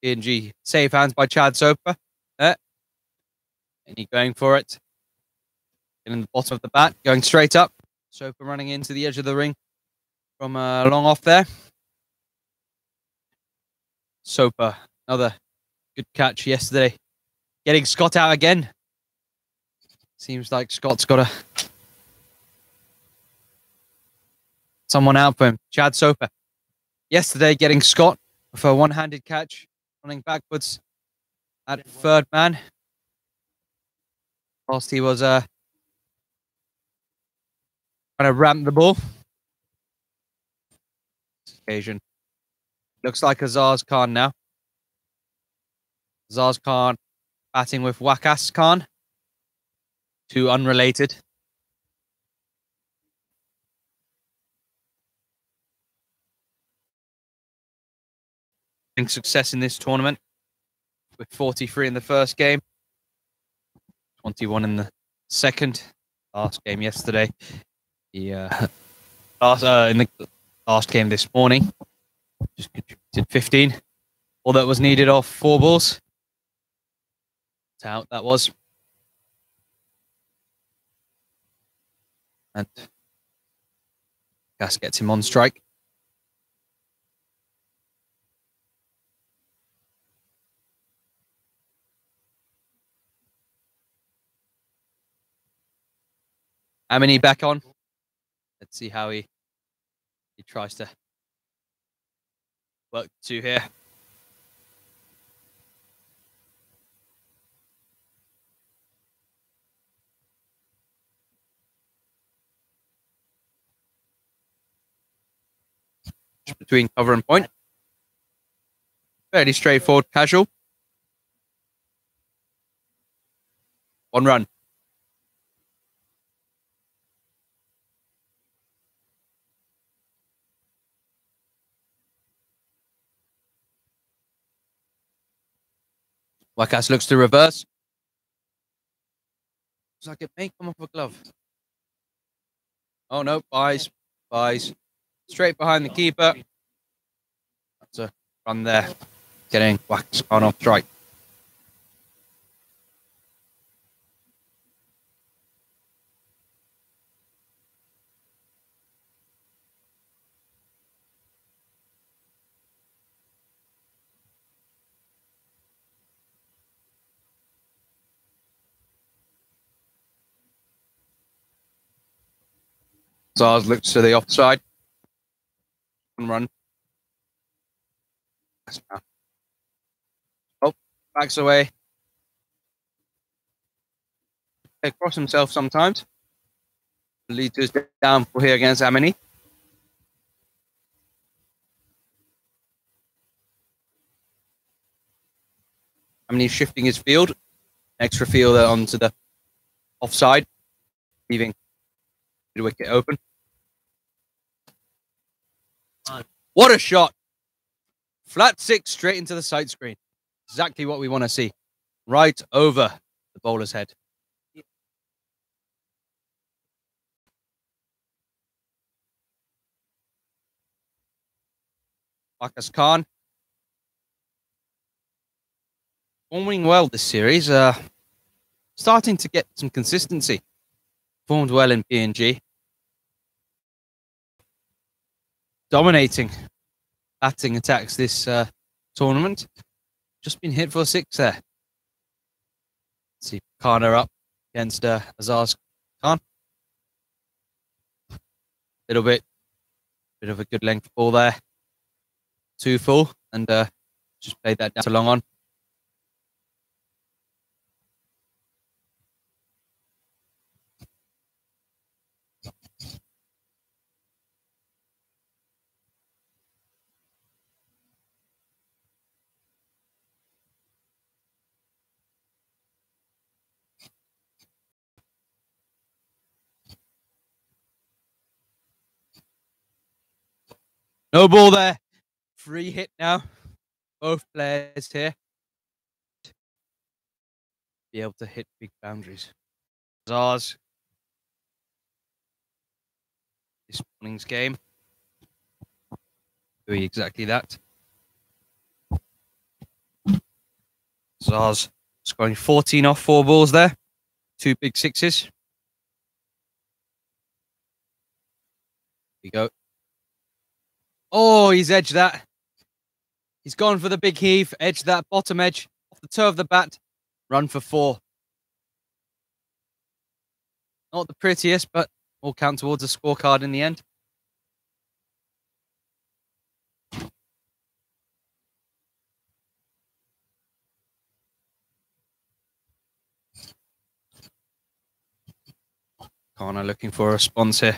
PNG. Safe hands by Chad Soper. And he going for it. In the bottom of the bat. Going straight up. Soper running into the edge of the ring from long off there. Soper. Another good catch yesterday. Getting Scott out again. Seems like Scott's got someone out for him. Chad Soper. Yesterday getting Scott for a one-handed catch. Running backwards at third man. Whilst he was trying to ramp the ball. This occasion. Looks like Azaz Khan now. Azaz Khan batting with Wakas Khan. Two unrelated. Success in this tournament with 43 in the first game, 21 in the second. Last game yesterday. In the last game this morning, just contributed 15. All that was needed off 4 balls. That's out that was. And Gas gets him on strike. Amini back on. Let's see how he tries to work the two here. Between cover and point. Fairly straightforward, casual. 1 run. Wakas looks to reverse. Looks like it may come off a glove. Oh no, buys. Straight behind the keeper. That's a run there. Getting Wakas on off strike. Zars looks to the offside. 1 run. Oh, backs away. Across himself sometimes. Lead to his downfall here against Amini. Amini shifting his field. Extra fielder onto the offside, leaving the wicket open. What a shot! Flat 6 straight into the side screen. Exactly what we want to see. Right over the bowler's head. Wakas Khan. Performing well this series. Starting to get some consistency. Performed well in PNG. Dominating batting attacks this tournament. Just been hit for 6 there. Let's see, Kana up against Azaz Khan. Bit of a good length ball there. 2 full and Just played that down to long on. No ball there. Free hit now. Both players here. Be able to hit big boundaries. Zars. This morning's game. Doing exactly that. Zars scoring 14 off 4 balls there. 2 big sixes. Here we go. Oh, he's edged that. He's gone for the big heave. Edged that bottom edge. Off the toe of the bat. Run for 4. Not the prettiest, but will count towards a scorecard in the end. Connor looking for a response here.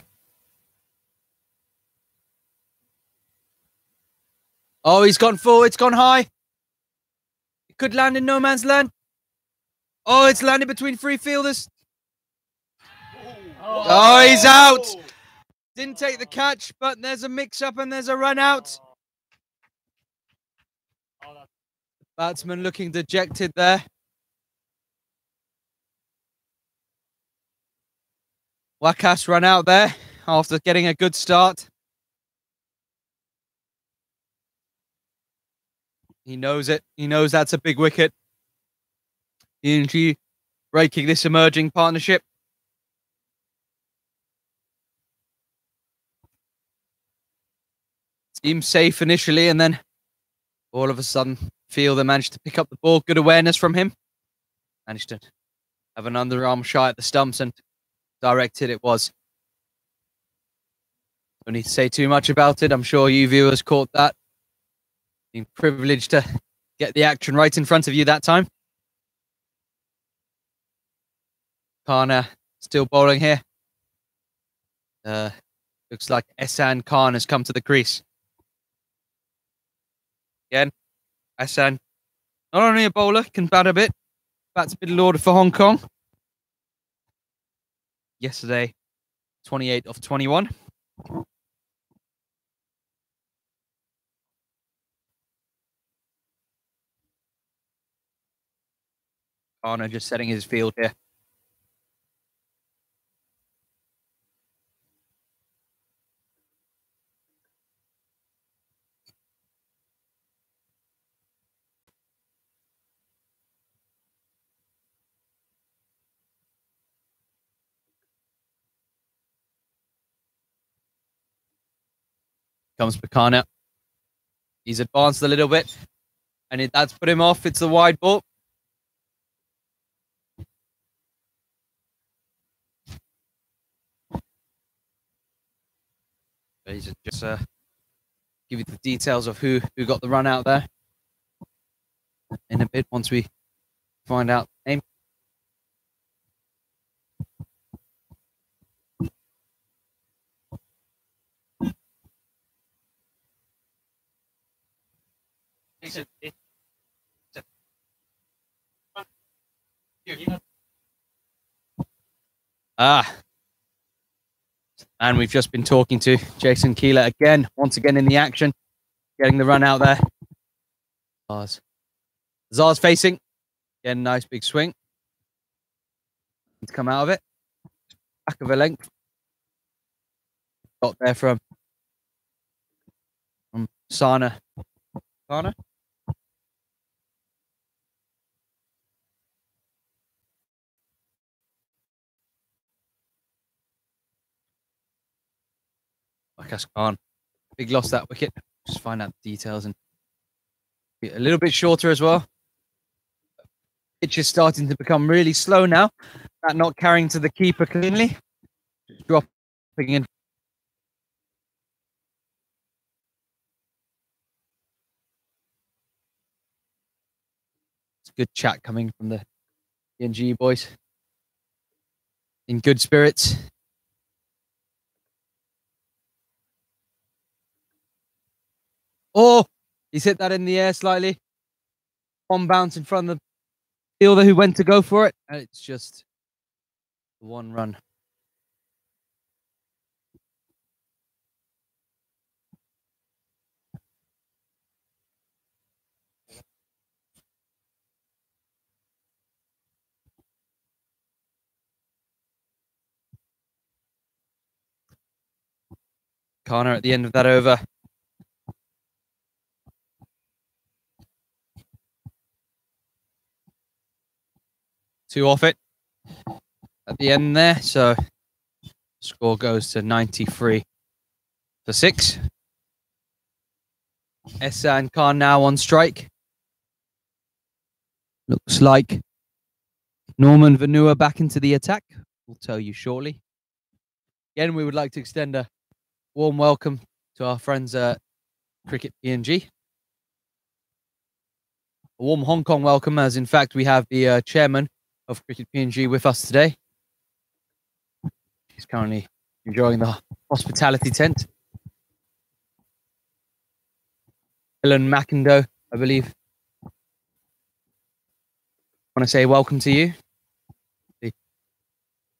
Oh, he's gone full. It's gone high. It could land in no man's land. Oh, it's landed between 3 fielders. Oh, he's out. Didn't take the catch, but there's a mix-up and there's a run out. Batsman looking dejected there. Wakas run out there after getting a good start. He knows it. He knows that's a big wicket. PNG breaking this emerging partnership. Seemed safe initially, and then all of a sudden, Fielder managed to pick up the ball. Good awareness from him. Managed to have an underarm shot at the stumps, and direct hit it was. Don't need to say too much about it. I'm sure you viewers caught that. Being privileged to get the action right in front of you that time. Kana still bowling here. Looks like Ehsan Khan has come to the crease. Again, Ehsan, not only a bowler, can bat a bit. Bats middle order for Hong Kong. Yesterday, 28 of 21. Kana just setting his field here. Comes Bakana. He's advanced a little bit, and that's put him off. It's the wide ball. Just give you the details of who got the run out there in a bit once we find out the name. And we've just been talking to Jason Keeler again, once again in the action, getting the run out there. Zars facing. Again, nice big swing. To come out of it. Back of a length. Got there from Sana. Sana? Wakas Khan. Big loss that wicket. Just find out the details and be a little bit shorter as well. Pitch is starting to become really slow now. That not carrying to the keeper cleanly. Just dropping in. good chat coming from the PNG boys. In good spirits. Oh, he's hit that in the air slightly. One bounce in front of the fielder who went to go for it. And it's just one run. Connor at the end of that over. Two off it at the end there. So score goes to 93 for 6. Essa and Khan now on strike. Looks like Norman Vanua back into the attack. We'll tell you shortly. Again, we would like to extend a warm welcome to our friends at Cricket PNG. A warm Hong Kong welcome, as in fact we have the chairman of Cricket PNG with us today. He's currently enjoying the hospitality tent. Dylan McIndoe, I believe. I want to say welcome to you.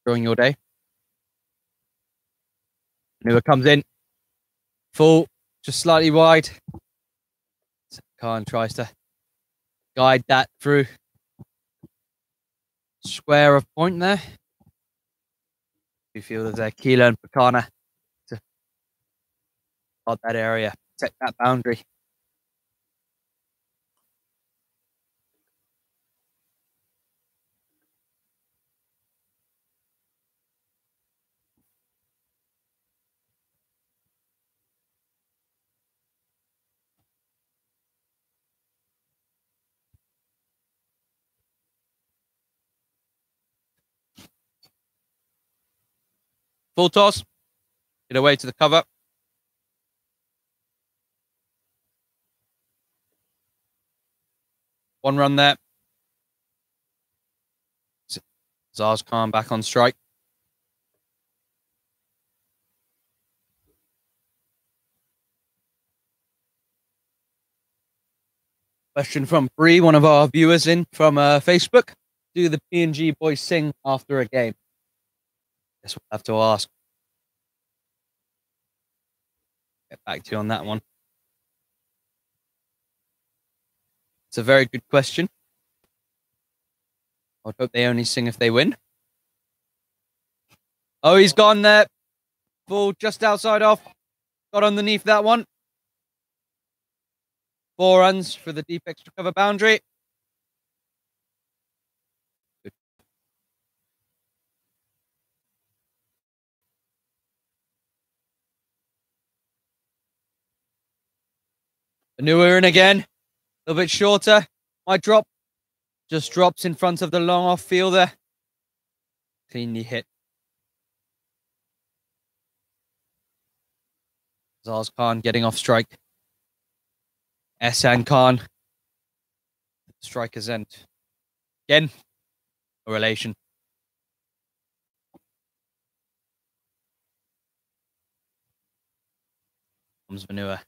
Enjoying your day. Vanua comes in. Full, just slightly wide. Khan tries to guide that through. Square of point there. We feel there's a Keela and Pakana to guard that area, protect that boundary. Full toss. Get away to the cover. One run there. Zaz Khan back on strike. Question from Bree, one of our viewers in from Facebook. Do the PNG boys sing after a game? Guess we'll have to ask. Get back to you on that one. It's a very good question. I would hope they only sing if they win. Oh, he's gone there. Full just outside off. Got underneath that one. 4 runs for the deep extra cover boundary. Good. Vanua in again. A little bit shorter. Might drop. Just drops in front of the long off fielder. Cleanly hit. Zaz Khan getting off strike. Ehsan Khan. Striker's end. Again, a relation. Comes Vanua.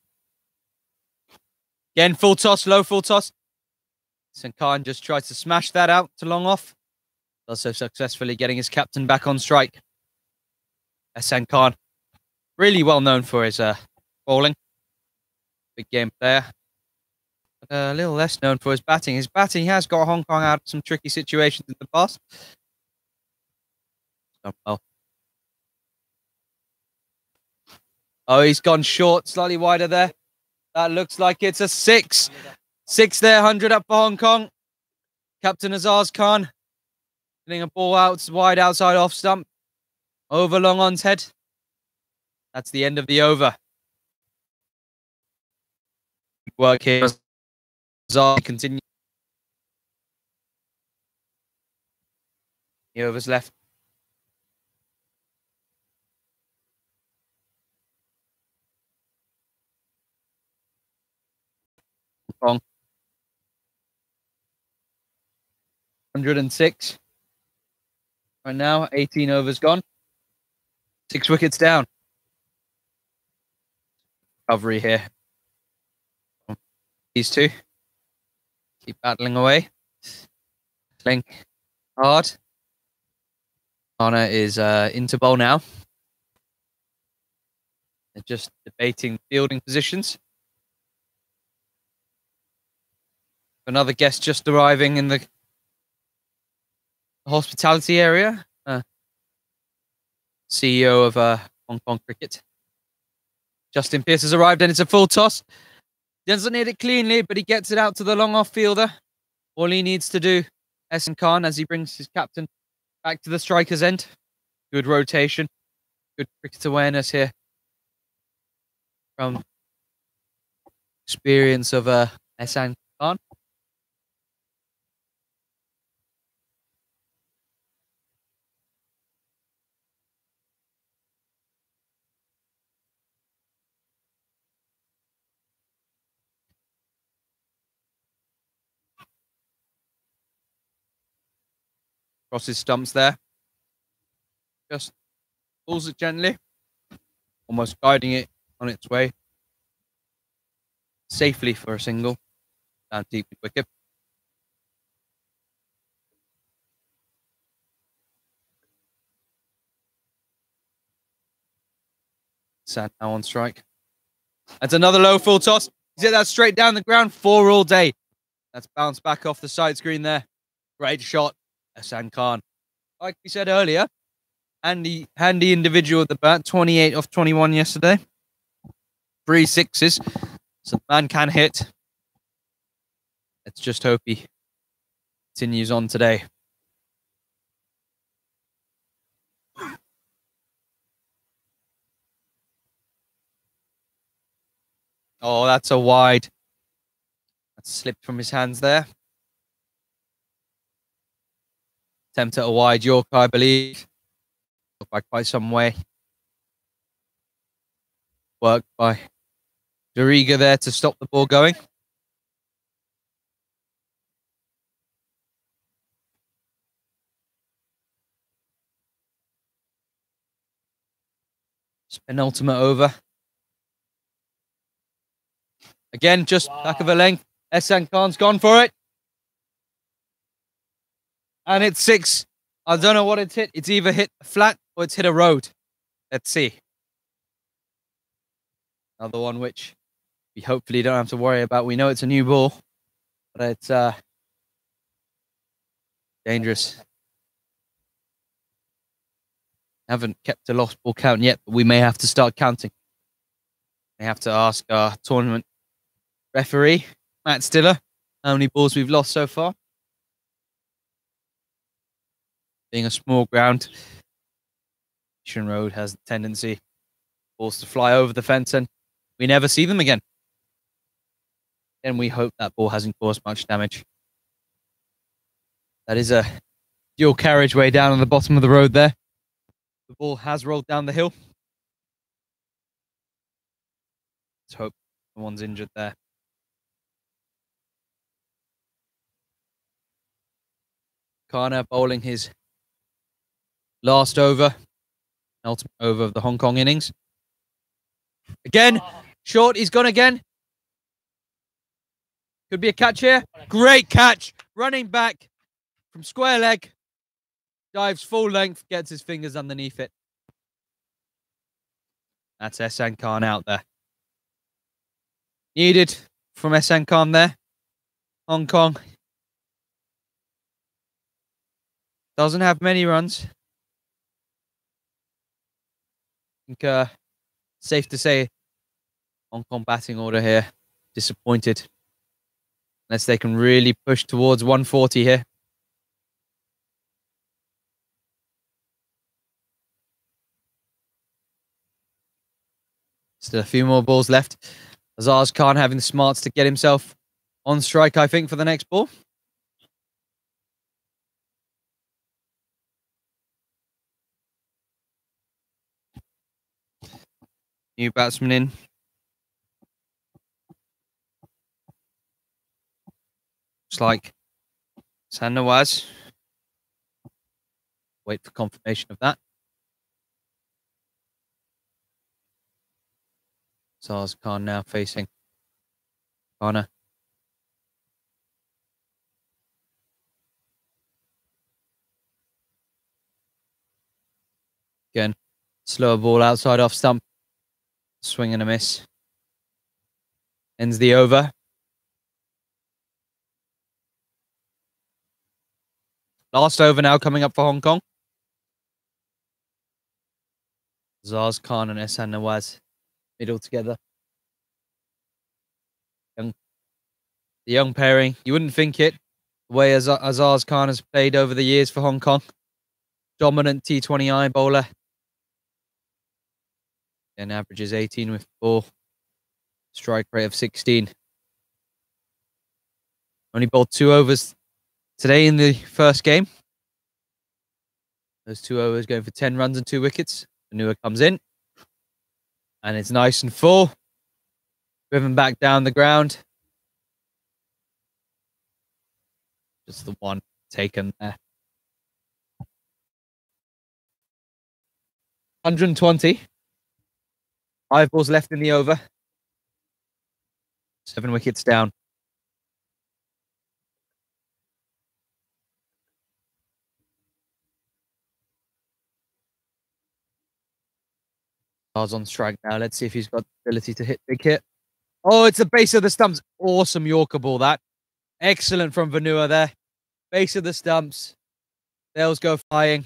Again, full toss, low full toss. Ehsan Khan just tries to smash that out to long off. Also successfully getting his captain back on strike. Ehsan Khan, really well known for his bowling. Big game player. But a little less known for his batting. His batting has got Hong Kong out of some tricky situations in the past. Oh, he's gone short, slightly wider there. That looks like it's a 6. 6 there, 100 up for Hong Kong. Captain Azaz Khan getting a ball out wide outside off stump. Over long on's head. That's the end of the over. Good work here. Azaz continue. The over's left. Hong Kong. 106. Right now, 18 overs gone. 6 wickets down. Recovery here. These two keep battling away. Playing hard. Ghana is into bowl now. They're just debating fielding positions. Another guest just arriving in the hospitality area. CEO of Hong Kong Cricket. Justin Pearce has arrived and it's a full toss. Doesn't hit it cleanly, but he gets it out to the long off fielder. All he needs to do, Ehsan Khan, as he brings his captain back to the striker's end. Good rotation. Good cricket awareness here. From experience of Ehsan Khan. Crosses stumps there. Just pulls it gently. Almost guiding it on its way. Safely for a single. Down deep wicket. Sad now on strike. That's another low full toss. He's hit that straight down the ground. 4 all day. That's bounced back off the side screen there. Great shot. Ehsan Khan. Like we said earlier, handy individual at the bat. 28 off 21 yesterday. 3 sixes. So the man can hit. Let's just hope he continues on today. Oh, that's a wide. That slipped from his hands there. Attempt at a wide York, I believe. By quite some way. Work by Doriga there to stop the ball going. Penultimate over. Again, just back of a length. Ehsan Khan's gone for it. And it's 6. I don't know what it's hit. It's either hit flat or it's hit a road. Let's see. Another one which we hopefully don't have to worry about. We know it's a new ball, but it's dangerous. Haven't kept a lost ball count yet, but we may have to start counting. We have to ask our tournament referee, Matt Stiller, how many balls we've lost so far. Being a small ground, Mission Road has the tendency balls to fly over the fence and we never see them again. And we hope that ball hasn't caused much damage. That is a dual carriageway down on the bottom of the road there. The ball has rolled down the hill. Let's hope no one's injured there. Kana bowling his last over. Ultimate over of the Hong Kong innings. Again, short, he's gone again. Could be a catch here. Great catch. Running back from square leg. Dives full length, gets his fingers underneath it. That's Ehsan Khan out there. Needed from Ehsan Khan there. Hong Kong doesn't have many runs. I think safe to say Hong Kong batting order here. Disappointed. Unless they can really push towards 140 here. Still a few more balls left. Azaz Khan having the smarts to get himself on strike, I think, for the next ball. New batsman in. Looks like San Nawaz. Wait for confirmation of that. Azaz Khan now facing Ghana. Again, slower ball outside off stump. Swing and a miss. Ends the over. Last over now coming up for Hong Kong. Azaz Khan and Ehsan Nawaz middle together. The young pairing. You wouldn't think it. The way Azaz Khan has played over the years for Hong Kong. Dominant T20I bowler. And averages 18 with 4. Strike rate of 16. Only bowled 2 overs today in the first game. Those 2 overs going for 10 runs and 2 wickets. Vanua comes in. And it's nice and full. Driven back down the ground. Just the one taken there. 120. 5 balls left in the over. 7 wickets down. Bars on strike now. Let's see if he's got the ability to hit big hit. Oh, it's the base of the stumps. Awesome Yorker ball, that. Excellent from Vanua there. Base of the stumps. They'll go flying.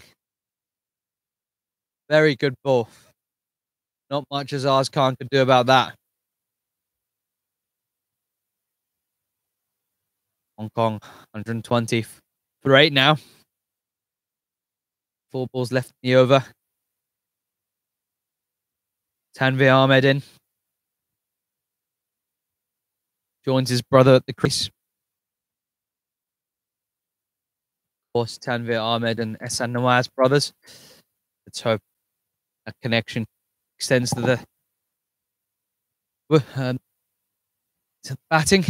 Very good ball. Not much Azaz Khan could do about that. Hong Kong, 120 for 8 now. 4 balls left in the over. Tanvir Ahmed in. Joins his brother at the crease. Of course, Tanvir Ahmed and Ehsan Nawaz brothers. Let's hope that connection extends to the batting.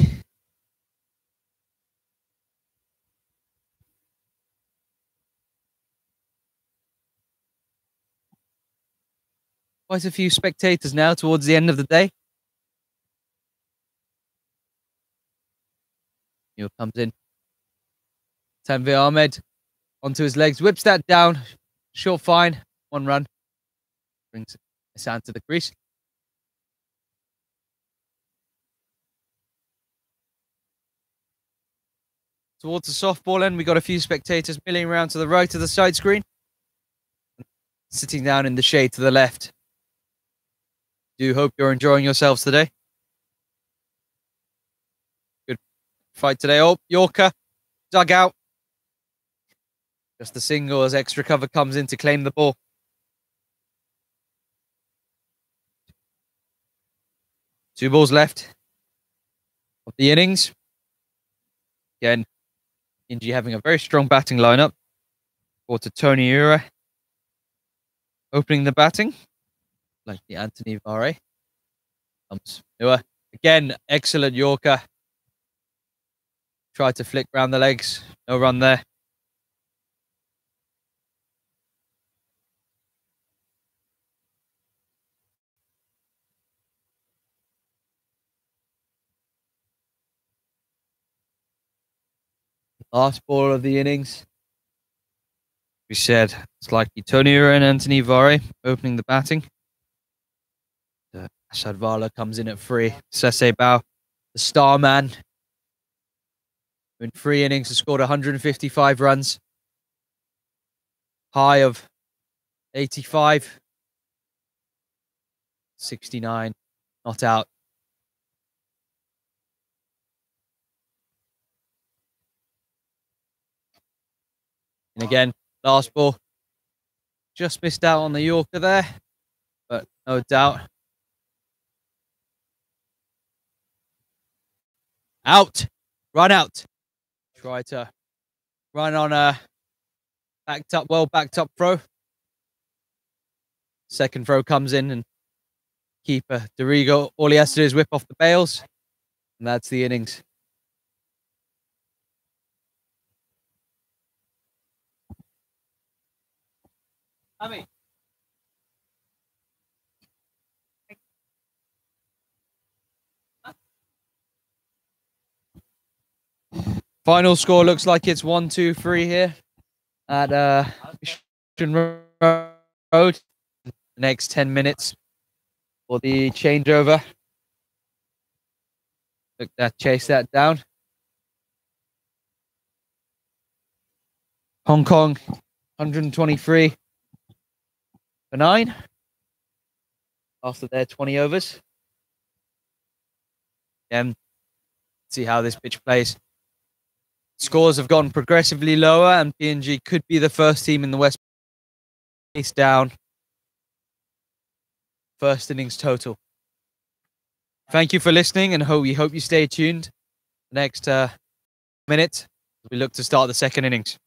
Quite a few spectators now towards the end of the day. Here comes in. Tanvir Ahmed onto his legs, whips that down. Short fine, 1 run. Brings Ehsan to the crease. Towards the softball end, we got a few spectators milling around to the right of the side screen. Sitting down in the shade to the left. Do hope you're enjoying yourselves today. Good fight today. Oh, Yorker dug out. Just a single as extra cover comes in to claim the ball. Two balls left of the innings. Again, PNG having a very strong batting lineup. Ball to Tony Ura. Opening the batting. Like the Anthony Vare. Comes Ura. Again, excellent Yorker. Tried to flick round the legs. No run there. Last ball of the innings. We said it's likely Tony Ura and Anthony Vare opening the batting. Ashad Vala comes in at 3. Sese Bao, the star man. In 3 innings, has scored 155 runs. High of 85. 69. Not out. And again, last ball. Just missed out on the Yorker there. But no doubt. Out. Run out. Try to run on a well backed up throw. Second throw comes in and keeper Dorigo, all he has to do is whip off the bails. And that's the innings. Final score looks like it's 1-2-3 here at Mission Road. The next 10 minutes for the changeover. Look that, chase that down. Hong Kong 123 for 9 after their 20 overs. And see how this pitch plays. Scores have gone progressively lower, and PNG could be the first team in the West. Pace down. First innings total. Thank you for listening, and we hope you stay tuned. Next minute, we look to start the second innings.